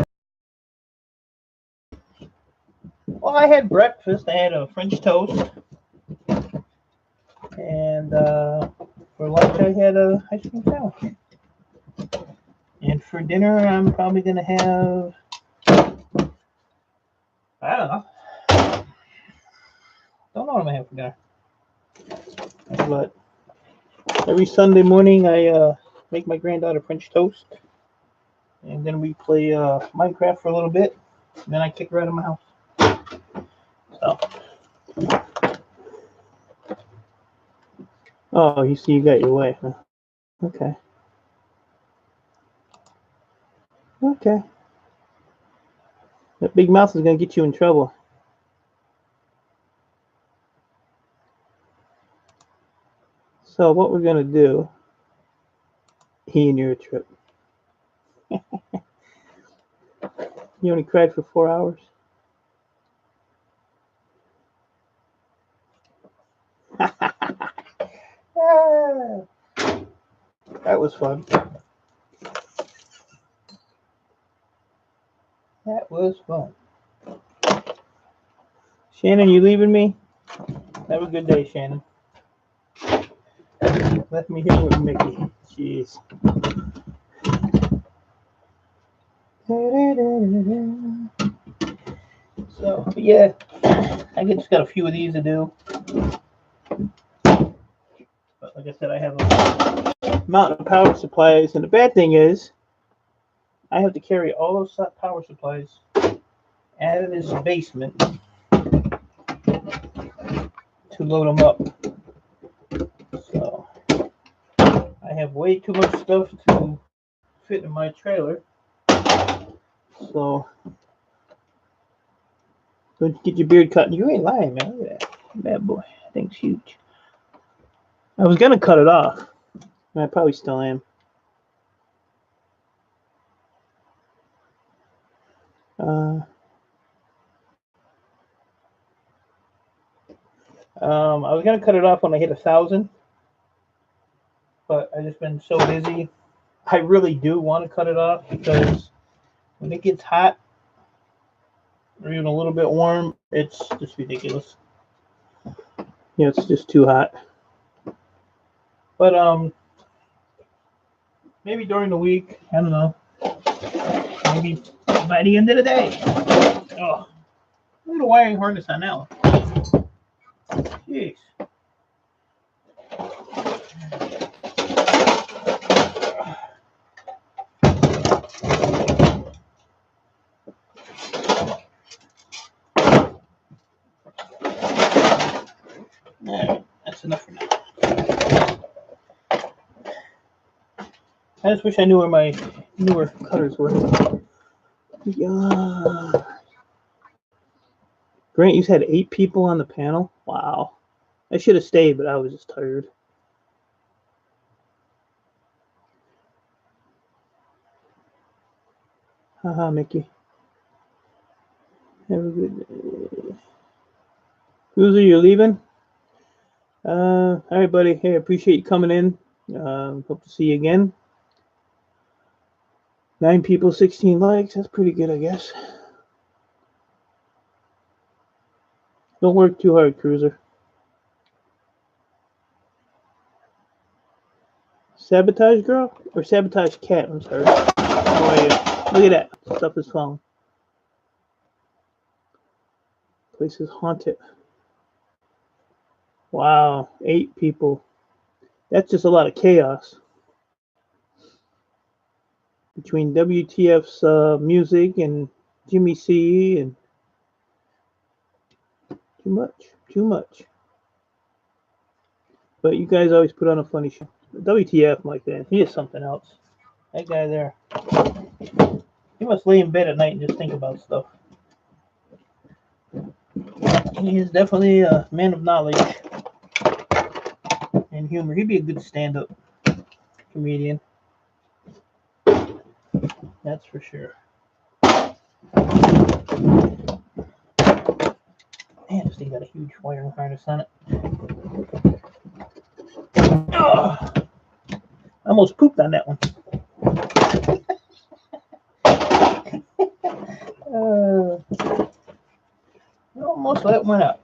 Well, I had breakfast. I had a French toast. And for lunch, I had a ice cream sandwich. And for dinner, I'm probably going to have, I don't know. Don't know what I'm going to have for dinner. But every Sunday morning, I make my granddaughter French toast. And then we play Minecraft for a little bit. And then I kick her out of my house. So. Oh, you see, you got your way, huh? Okay. Okay. That big mouth is going to get you in trouble. So what we're going to do, he and your trip. You only cried for 4 hours? That was fun. That was fun. Shannon, you leaving me? Have a good day, Shannon. Let me hear with Mickey. Jeez. So, yeah, I just got a few of these to do. But like I said, I have a mountain of power supplies, and the bad thing is, I have to carry all those power supplies out of this basement to load them up. So, I have way too much stuff to fit in my trailer. So, don't get your beard cut. You ain't lying, man. Look at that. Bad boy. That thing's huge. I was going to cut it off. I probably still am. I was gonna cut it off when I hit 1,000, but I just been so busy. I really do want to cut it off because when it gets hot or even a little bit warm, it's just ridiculous. Yeah, it's just too hot. But maybe during the week, I don't know. Maybe by the end of the day. Oh, look at the wiring harness on that one. Jeez. Alright, that's enough for now. I just wish I knew where my newer cutters were. Yeah. Grant, you had 8 people on the panel? Wow. I should have stayed, but I was just tired. Haha, Mickey. Have a good day. Cruiser, you're leaving? All right, buddy. Hey, appreciate you coming in. Hope to see you again. 9 people, 16 likes. That's pretty good, I guess. Don't work too hard, Cruiser. Sabotage girl? Or sabotage cat? I'm sorry. Oh, yeah. Look at that. Stuff is falling. Place is haunted. Wow. 8 people. That's just a lot of chaos. Between WTF's music and Jimmy C and too much. But you guys always put on a funny show. WTF, Mike, man, he is something else. That guy there, he must lay in bed at night and just think about stuff. He is definitely a man of knowledge and humor. He'd be a good stand-up comedian. That's for sure. Man, this thing got a huge wiring harness on it. Oh, I almost pooped on that one. Almost let one out.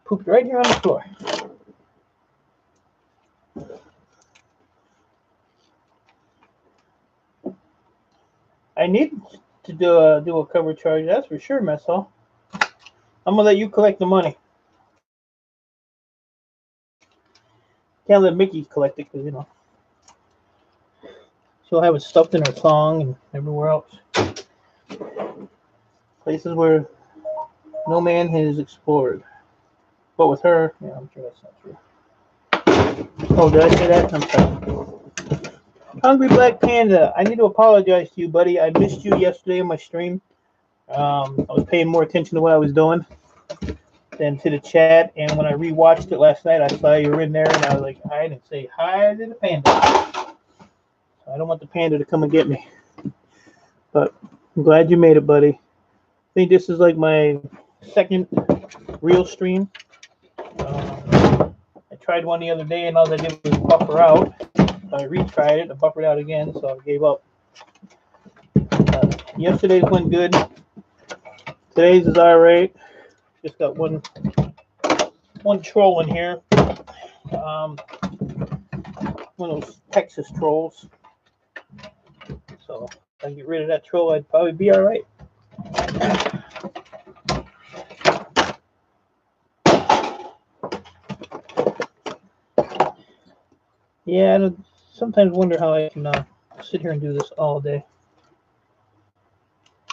Pooped right here on the floor. I need to do a cover charge, that's for sure, mess hall. I'm gonna let you collect the money. Can't let Mickey collect it because she'll have it stuffed in her thong and everywhere else. Places where no man has explored. But with her, yeah, I'm sure that's not true. Oh, did I say that? I'm sorry. Hungry Black Panda, I need to apologize to you, buddy. I missed you yesterday on my stream. I was paying more attention to what I was doing than to the chat, and when I rewatched it last night, I saw you were in there, and I was like, I didn't say hi to the panda. So I don't want the panda to come and get me. But I'm glad you made it, buddy. I think this is like my second real stream. I tried one the other day, and all I did was buffer out. I retried it, I buffered out again, so I gave up. Yesterday's went good. Today's is all right. Just got one troll in here. One of those Texas trolls. So if I get rid of that troll, I'd probably be all right. Yeah, I sometimes wonder how I can sit here and do this all day.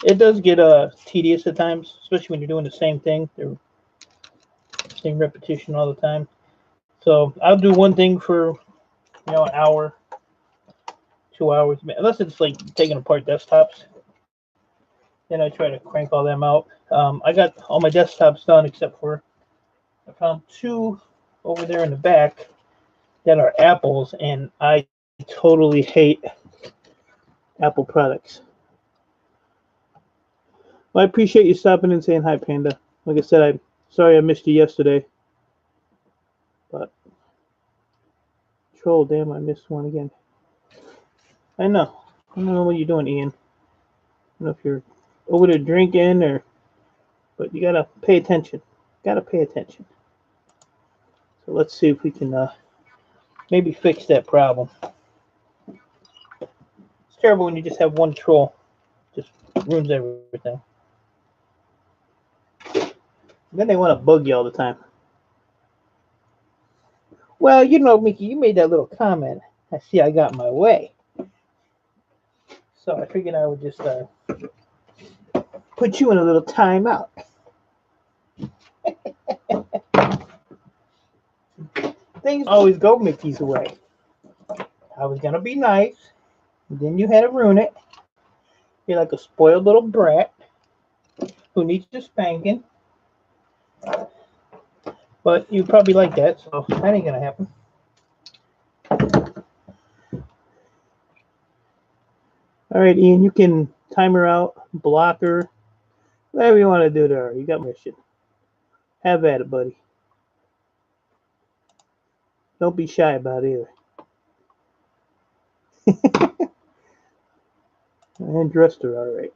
It does get tedious at times, especially when you're doing the same thing, the same repetition all the time. So I'll do one thing for an hour, 2 hours, unless it's like taking apart desktops. Then I try to crank all them out. I got all my desktops done except for I found 2 over there in the back that are Apples, and I totally hate Apple products. Well, I appreciate you stopping and saying hi, Panda. Like I said, I Sorry I missed you yesterday. But troll, damn, I missed one again. I know. I don't know what you're doing, Ian. I don't know if you're over there drinking or, but you gotta pay attention. Gotta pay attention. So let's see if we can maybe fix that problem. It's terrible when you just have one troll. Just ruins everything. And then they want to bug you all the time. Well, you know, Mickey, you made that little comment. I see I got my way. So I figured I would just put you in a little timeout. Things always go Mickey's way. I was going to be nice. And then you had to ruin it. You're like a spoiled little brat who needs a spanking. But you probably like that, so that ain't going to happen. All right, Ian, you can time her out, block her, whatever you want to do to her. You got permission. Have at it, buddy. Don't be shy about it either. And dressed her all right.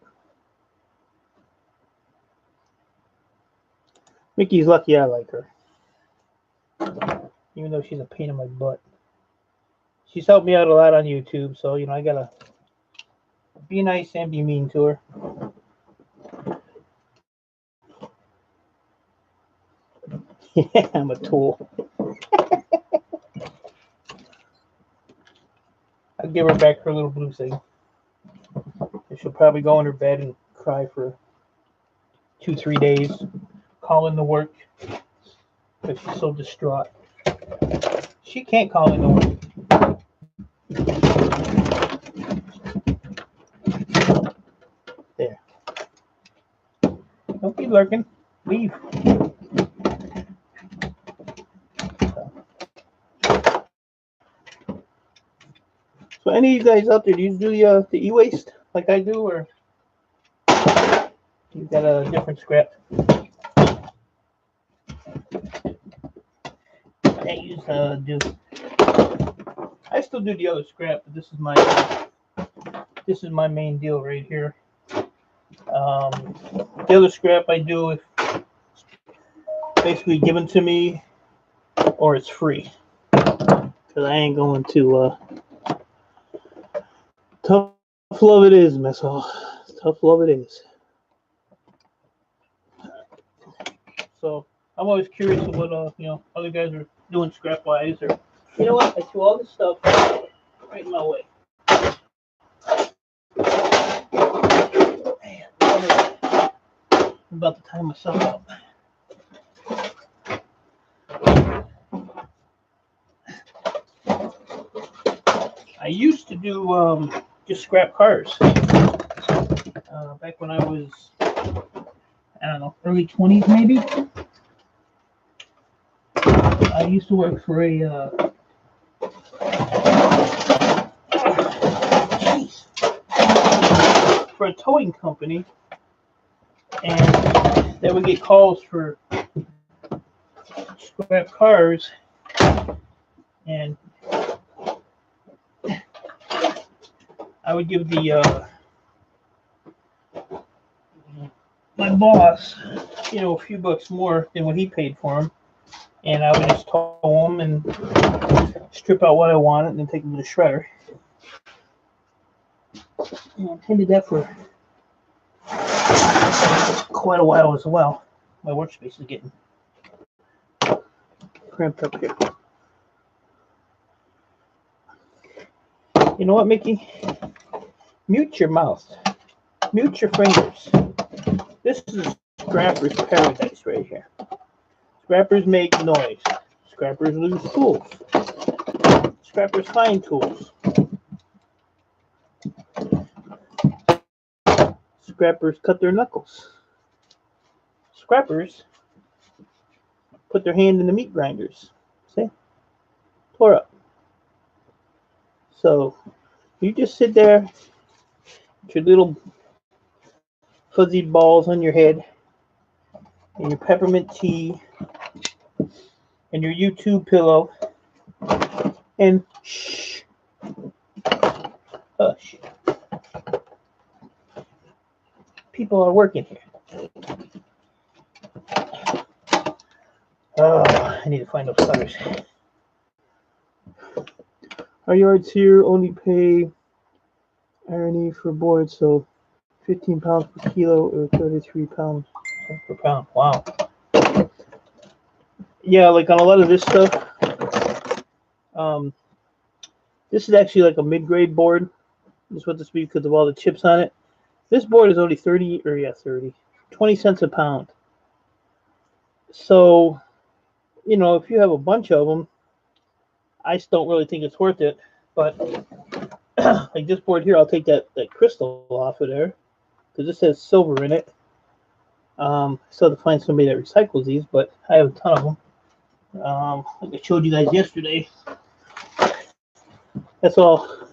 Mickey's lucky I like her. Even though she's a pain in my butt. She's helped me out a lot on YouTube, so, you know, I gotta be nice and be mean to her. Yeah, I'm a tool. I'll give her back her little blue thing. She'll probably go in her bed and cry for 2-3 days, call in to work because she's so distraught. She can't call in to work. There. Don't be lurking. Leave. So any of you guys out there, do you do the e-waste like I do, or you got a different scrap? I used to do. I still do the other scrap, but this is my main deal right here. The other scrap I do if basically given to me or it's free, because I ain't going to tough love it is, Miss Hall. Tough love it is. So I'm always curious of what other guys are doing scrap wise, or you know what? I threw all this stuff right in my way. Man, I'm about to time myself out. I used to do just scrap cars back when I was, I don't know, early 20s maybe. I used to work for a towing company, and they would get calls for scrap cars, and I would give my boss, a few bucks more than what he paid for them, and I would just tow them and strip out what I wanted and then take them to the shredder. And I did that for quite a while as well. My workspace is getting cramped up here. You know what, Mickey? Mute your mouth. Mute your fingers. This is scrapper's paradise right here. Scrappers make noise. Scrappers lose tools. Scrappers find tools. Scrappers cut their knuckles. Scrappers put their hand in the meat grinders. See? Pour up. So you just sit there with your little fuzzy balls on your head and your peppermint tea, and your YouTube pillow, and shh, hush. People are working here. Oh, I need to find those cutters. Our yards here only pay irony for board, so 15 pounds per kilo or 33 pounds per pound. Wow. Yeah, like on a lot of this stuff, this is actually like a mid-grade board. That's what this be because of all the chips on it. This board is only 20 cents a pound. So, you know, if you have a bunch of them, I just don't really think it's worth it. But like this board here, I'll take that crystal off of there because this has silver in it. Still have to find somebody that recycles these, but I have a ton of them. Like I showed you guys yesterday, that's all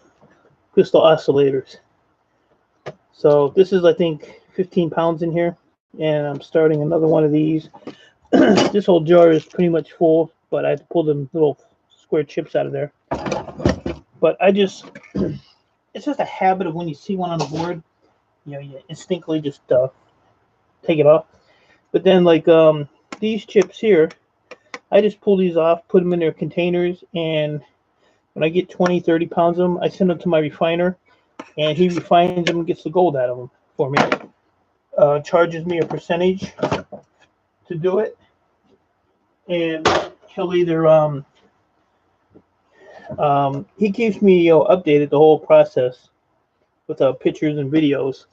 crystal oscillators. So this is, I think, 15 pounds in here, and I'm starting another one of these. This whole jar is pretty much full, but I have to pull them little square chips out of there. But I just, it's just a habit of when you see one on the board, you know, you instinctively just take it off. But then like these chips here, I just pull these off, put them in their containers, and when I get 20, 30 pounds of them, I send them to my refiner, and he refines them and gets the gold out of them for me. Charges me a percentage to do it, and he'll either he keeps me updated the whole process with pictures and videos,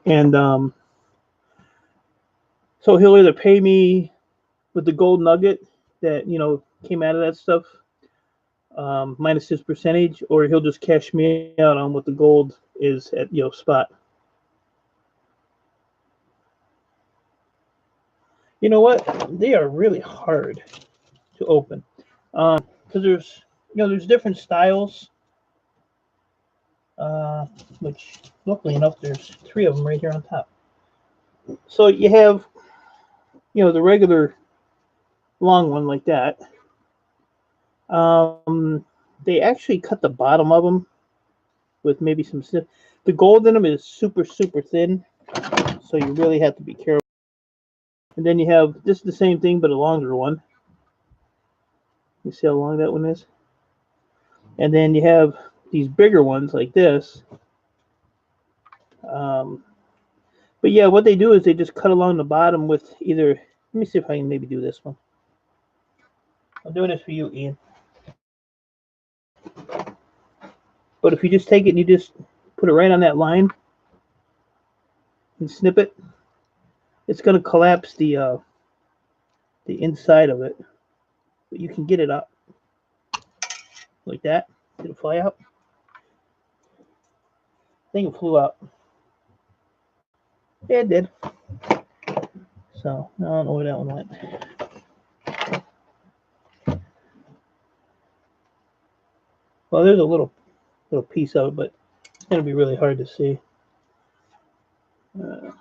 and so he'll either pay me with the gold nugget that came out of that stuff, minus his percentage, or he'll just cash me out on what the gold is at spot. You know what? They are really hard to open because there's different styles. Which luckily enough, there's 3 of them right here on top. So you have the regular long one like that. They actually cut the bottom of them with maybe some snip. The gold in them is super thin, so you really have to be careful. And then you have this is the same thing but a longer one. You see how long that one is? And then you have these bigger ones like this. But yeah, what they do is they just cut along the bottom with either. Let me see if I can maybe do this one. I'm doing this for you, Ian. But if you just take it and you just put it right on that line and snip it, it's going to collapse the inside of it. But you can get it up like that. Did it fly out? I think it flew out. Yeah, it did. So I don't know where that one went. Well, there's a little piece of it, but it's going to be really hard to see. Let's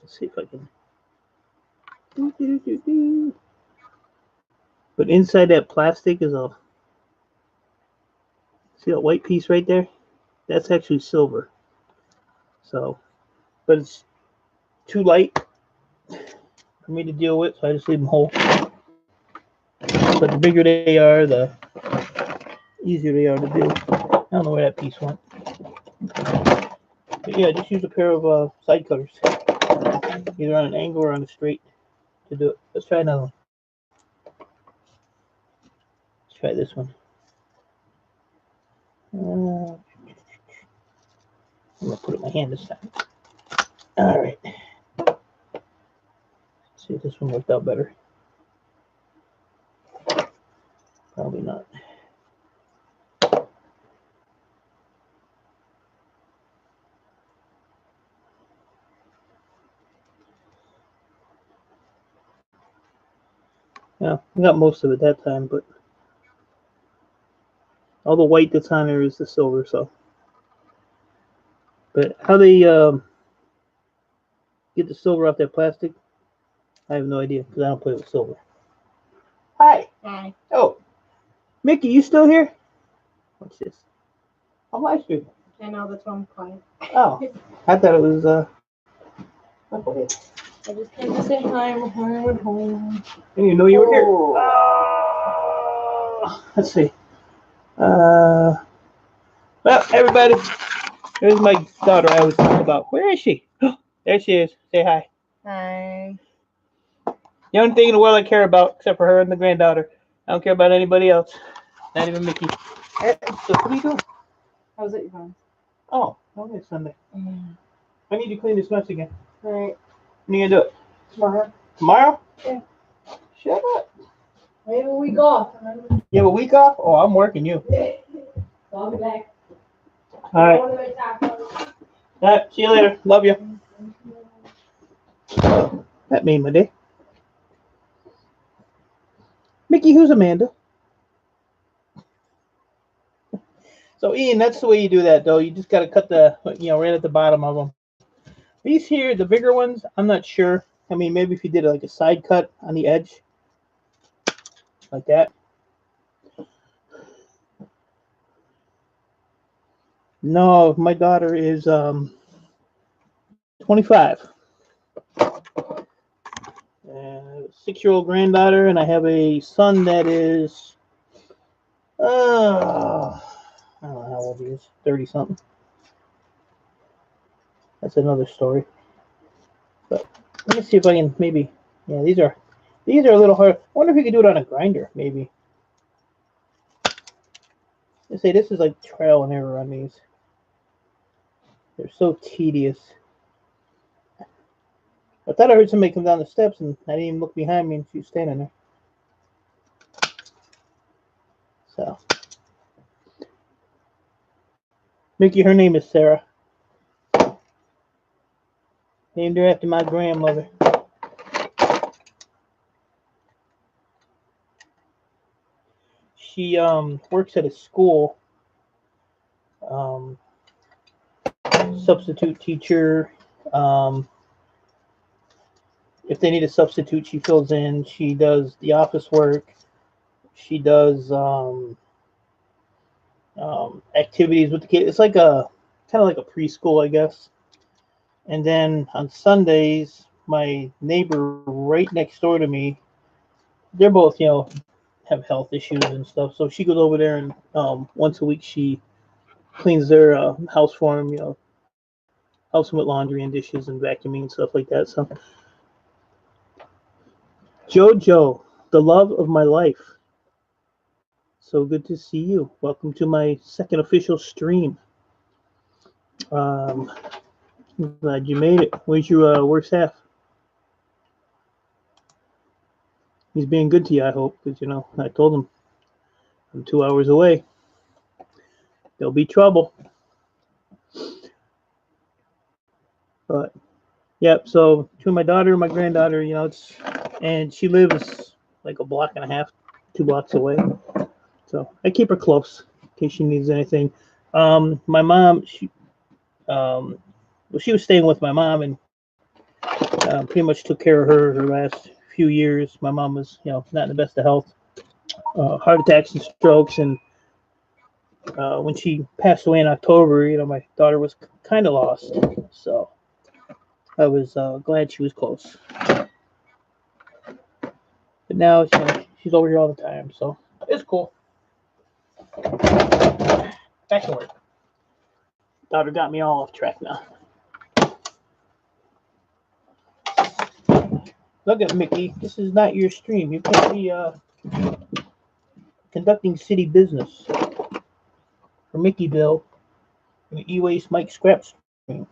see if I can. But inside that plastic is a. See that white piece right there? That's actually silver. So, but it's too light for me to deal with, so I just leave them whole. But the bigger they are, the easier they are to do. I don't know where that piece went. But yeah, just use a pair of side cutters, either on an angle or on a straight, to do it. Let's try another one. Let's try this one. I'm gonna put it in my hand this time. All right. Let's see if this one worked out better. Probably not. Yeah, I got most of it that time, but all the white that's on there is the silver. So, but how they get the silver off that plastic? I have no idea because I don't play with silver. Hi. Hi. Oh, Mickey, you still here? What's this? I'm live streaming. I know, that's why I'm quiet. Oh, I thought it was I just came to say hi. I'm home. I didn't even know you were here. Let's see. Well, everybody, there's my daughter I was talking about. Where is she? There she is. Say hi. Hi. The only thing in the world I care about, except for her and the granddaughter, I don't care about anybody else. Not even Mickey. So what are you doing? How's it going? Oh, it's Sunday. I need to clean this mess again. Alright. When are you gonna do it? Tomorrow. Tomorrow? Yeah. Shut up. I have a week off. You have a week off? Oh, I'm working you. I'll be back. Alright. Alright, see you later. Love you. That made my day. Mickey, who's Amanda? So, Ian, that's the way you do that, though. You just got to cut the, right at the bottom of them. These here, the bigger ones, I'm not sure. I mean, maybe if you did like a side cut on the edge, like that. No, my daughter is 25. 6-year-old granddaughter, and I have a son that is, I don't know how old he is, 30 something. That's another story. But let me see if I can maybe. Yeah, these are a little hard. I wonder if you could do it on a grinder, maybe. Let's say this is like trial and error on these. They're so tedious. I thought I heard somebody come down the steps, and I didn't even look behind me, and she was standing there. So, Mickey, her name is Sarah. Named her after my grandmother. She works at a school, substitute teacher. If they need a substitute, she fills in. She does the office work. She does activities with the kids. It's like a kind of like a preschool, I guess. And then on Sundays, my neighbor right next door to me, they're both, have health issues and stuff. So she goes over there and once a week she cleans their house for them, helps them with laundry and dishes and vacuuming and stuff like that. So Jojo, the love of my life. So good to see you. Welcome to my second official stream. I'm glad you made it. Where's your worst half? He's being good to you, I hope, because, I told him I'm 2 hours away. There'll be trouble. But, yep, so between my daughter and my granddaughter, and she lives like a block and a half, 2 blocks away. So I keep her close in case she needs anything. My mom, she was staying with my mom and pretty much took care of her last few years. My mom was, not in the best of health, heart attacks and strokes, and when she passed away in October, my daughter was kind of lost. So I was glad she was close. But now she's over here all the time, so it's cool. Back to work. Daughter got me all off track now. Look at Mickey. This is not your stream. You can't be conducting city business for Mickey Bill and E-Waste Mike Scrap stream.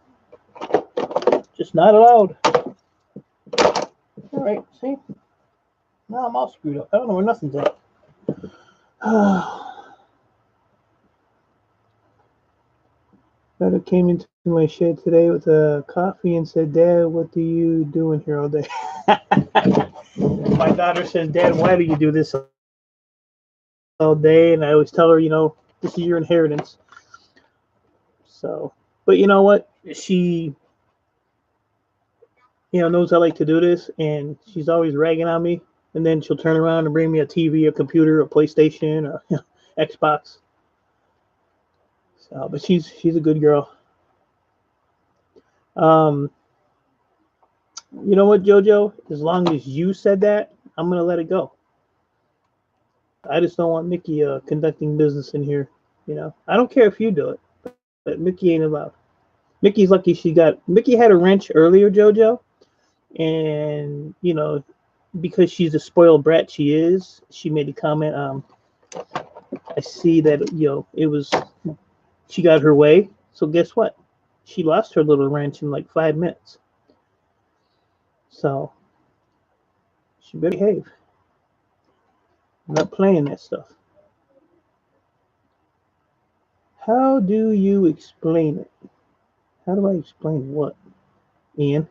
Just not allowed. All right, see? Now I'm all screwed up. I don't know where nothing's at. Daughter came into my shed today with a coffee and said, "Dad, what are you doing here all day?" My daughter says, "Dad, why do you do this all day?" And I always tell her, this is your inheritance. So, but you know what? She knows I like to do this, and she's always ragging on me. And then she'll turn around and bring me a TV, a computer, a PlayStation, or Xbox. So, but she's a good girl. Um, you know what, JoJo? As long as you said that, I'm gonna let it go. I just don't want Mickey conducting business in here. I don't care if you do it, but Mickey ain't allowed. Mickey's lucky Mickey had a wrench earlier, JoJo, and because she's a spoiled brat she is, she made a comment. I see that it was she got her way. So guess what? She lost her little wrench in like 5 minutes. So she better behave. I'm not playing that stuff. How do you explain it? How do I explain what? Ian?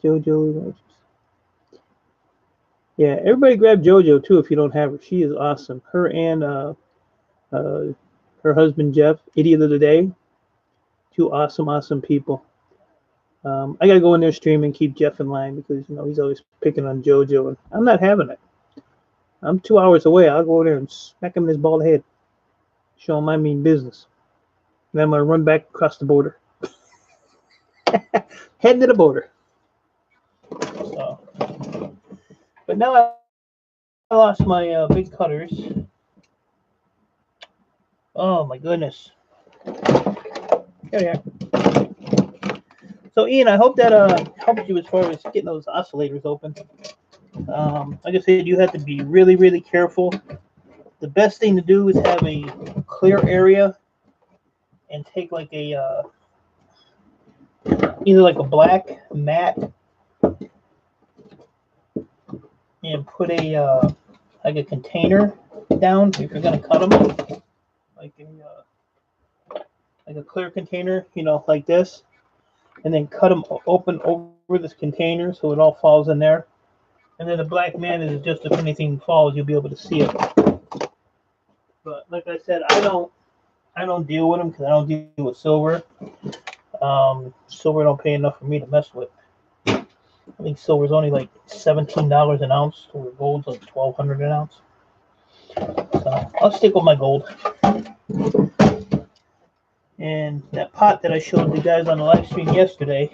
JoJo. Yeah, everybody grab JoJo too if you don't have her. She is awesome. Her and uh, her husband Jeff, idiot of the day. Two awesome, awesome people. I gotta go in there stream and keep Jeff in line because he's always picking on JoJo, and I'm not having it. I'm 2 hours away. I'll go over there and smack him in his bald head, show him I mean business, and then I'm gonna run back across the border, heading to the border. So, but now I lost my big cutters. Oh my goodness. There we are. So Ian, I hope that helped you as far as getting those oscillators open. Like I said, you have to be really, really careful. The best thing to do is have a clear area and take like a either like a black mat and put a like a container down if you're gonna cut them, like a clear container, like this, and then cut them open over this container so it all falls in there. And then the black mat is just if anything falls, you'll be able to see it. But like I said, I don't deal with them because I don't deal with silver. Silver don't pay enough for me to mess with. I think silver's only like $17 an ounce, where gold's like $1,200 an ounce. So I'll stick with my gold. And that pot that I showed you guys on the live stream yesterday,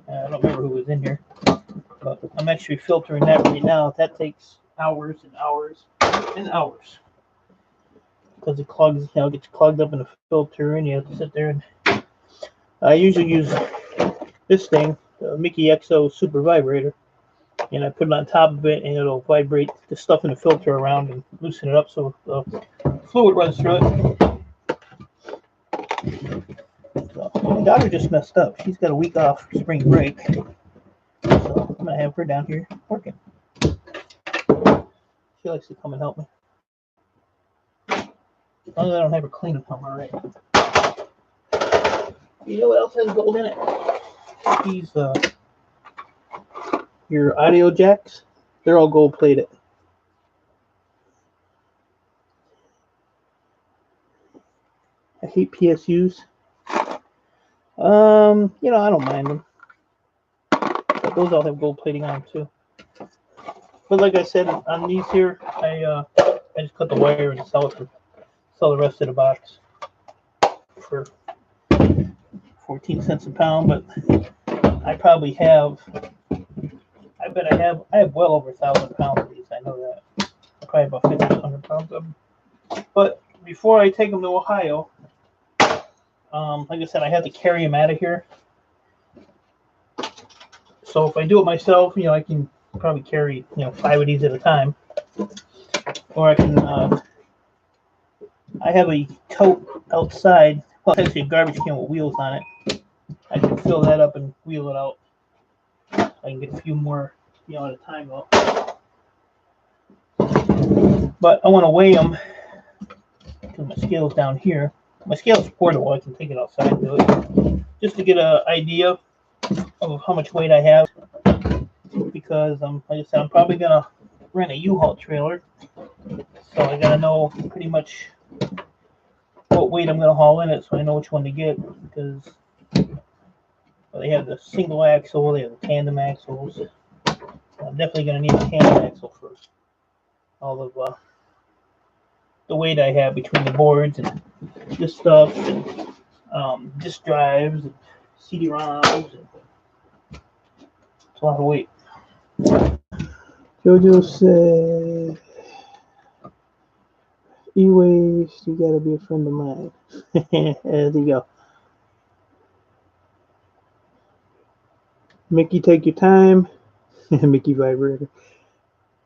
I don't remember who was in here, but I'm actually filtering that right now. That takes hours and hours and hours because it clogs, gets clogged up in the filter, and you have to sit there. And I usually use this thing, the Mickey XO Super Vibrator, and I put it on top of it, and it'll vibrate the stuff in the filter around and loosen it up so the fluid runs through it. So, my daughter just messed up. She's got a week off for spring break, so I'm gonna have her down here working. She likes to come and help me. As long as I don't have her clean it, I'm all right. You know what else has gold in it? These your audio jacks, they're all gold plated. I hate PSUs. I don't mind them. But those all have gold plating on them too. But like I said, on these here, I just cut the wire and sell the rest of the box for 14 cents a pound. But I probably have, I have well over 1,000 pounds of these. I know that. Probably about 1,500 pounds of them. But before I take them to Ohio, like I said, I have to carry them out of here. So if I do it myself, I can probably carry 5 of these at a time, or I can. I have a tote outside. Well, it's actually a garbage can with wheels on it. I can fill that up and wheel it out. I can get a few more, at a time though. But I want to weigh them because my scale's down here. My scale's portable. I can take it outside and do it just to get an idea of how much weight I have. Because like I said, I'm probably gonna rent a U-Haul trailer, so I gotta know pretty much what weight I'm gonna haul in it, so I know which one to get. Because They have the single axle, they have the tandem axles. I'm definitely going to need a tandem axle for all of the weight I have between the boards and this stuff, and disk drives, and CD-ROMs. It's a lot of weight. Jojo said, E-Waste, you gotta be a friend of mine. There you go. Mickey, take your time. Mickey vibrator.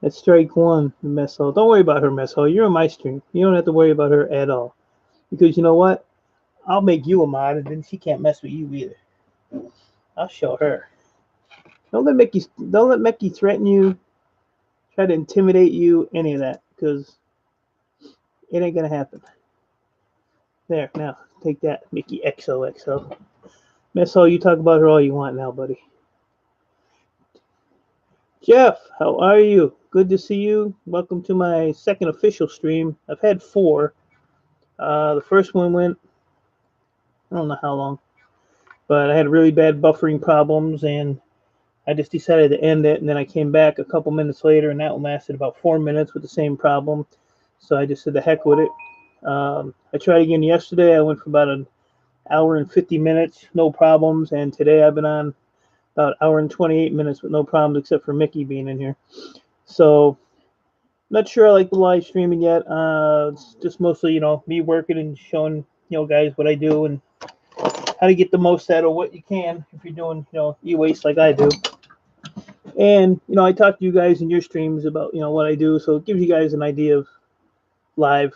That's strike one, the mess hall. Don't worry about her, mess hall. You're on my stream. You don't have to worry about her at all. Because you know what? I'll make you a mod, and then she can't mess with you either. I'll show her. Don't let Mickey threaten you, try to intimidate you, any of that, because it ain't gonna happen. There, now take that, Mickey XOXO. Mess hall, you talk about her all you want now, buddy. Jeff, how are you? Good to see you. Welcome to my second official stream. I've had 4. The first one went, I don't know how long, but I had really bad buffering problems, and I just decided to end it. And then I came back a couple minutes later, and that one lasted about 4 minutes with the same problem. So I just said the heck with it. I tried again yesterday. I went for about an hour and 50 minutes, no problems. And today I've been on about an hour and 28 minutes with no problems, except for Mickey being in here. So not sure I like the live streaming yet. It's just mostly, me working and showing, guys what I do and how to get the most out of what you can if you're doing, e-waste like I do. And, I talk to you guys in your streams about, what I do. So it gives you guys an idea of live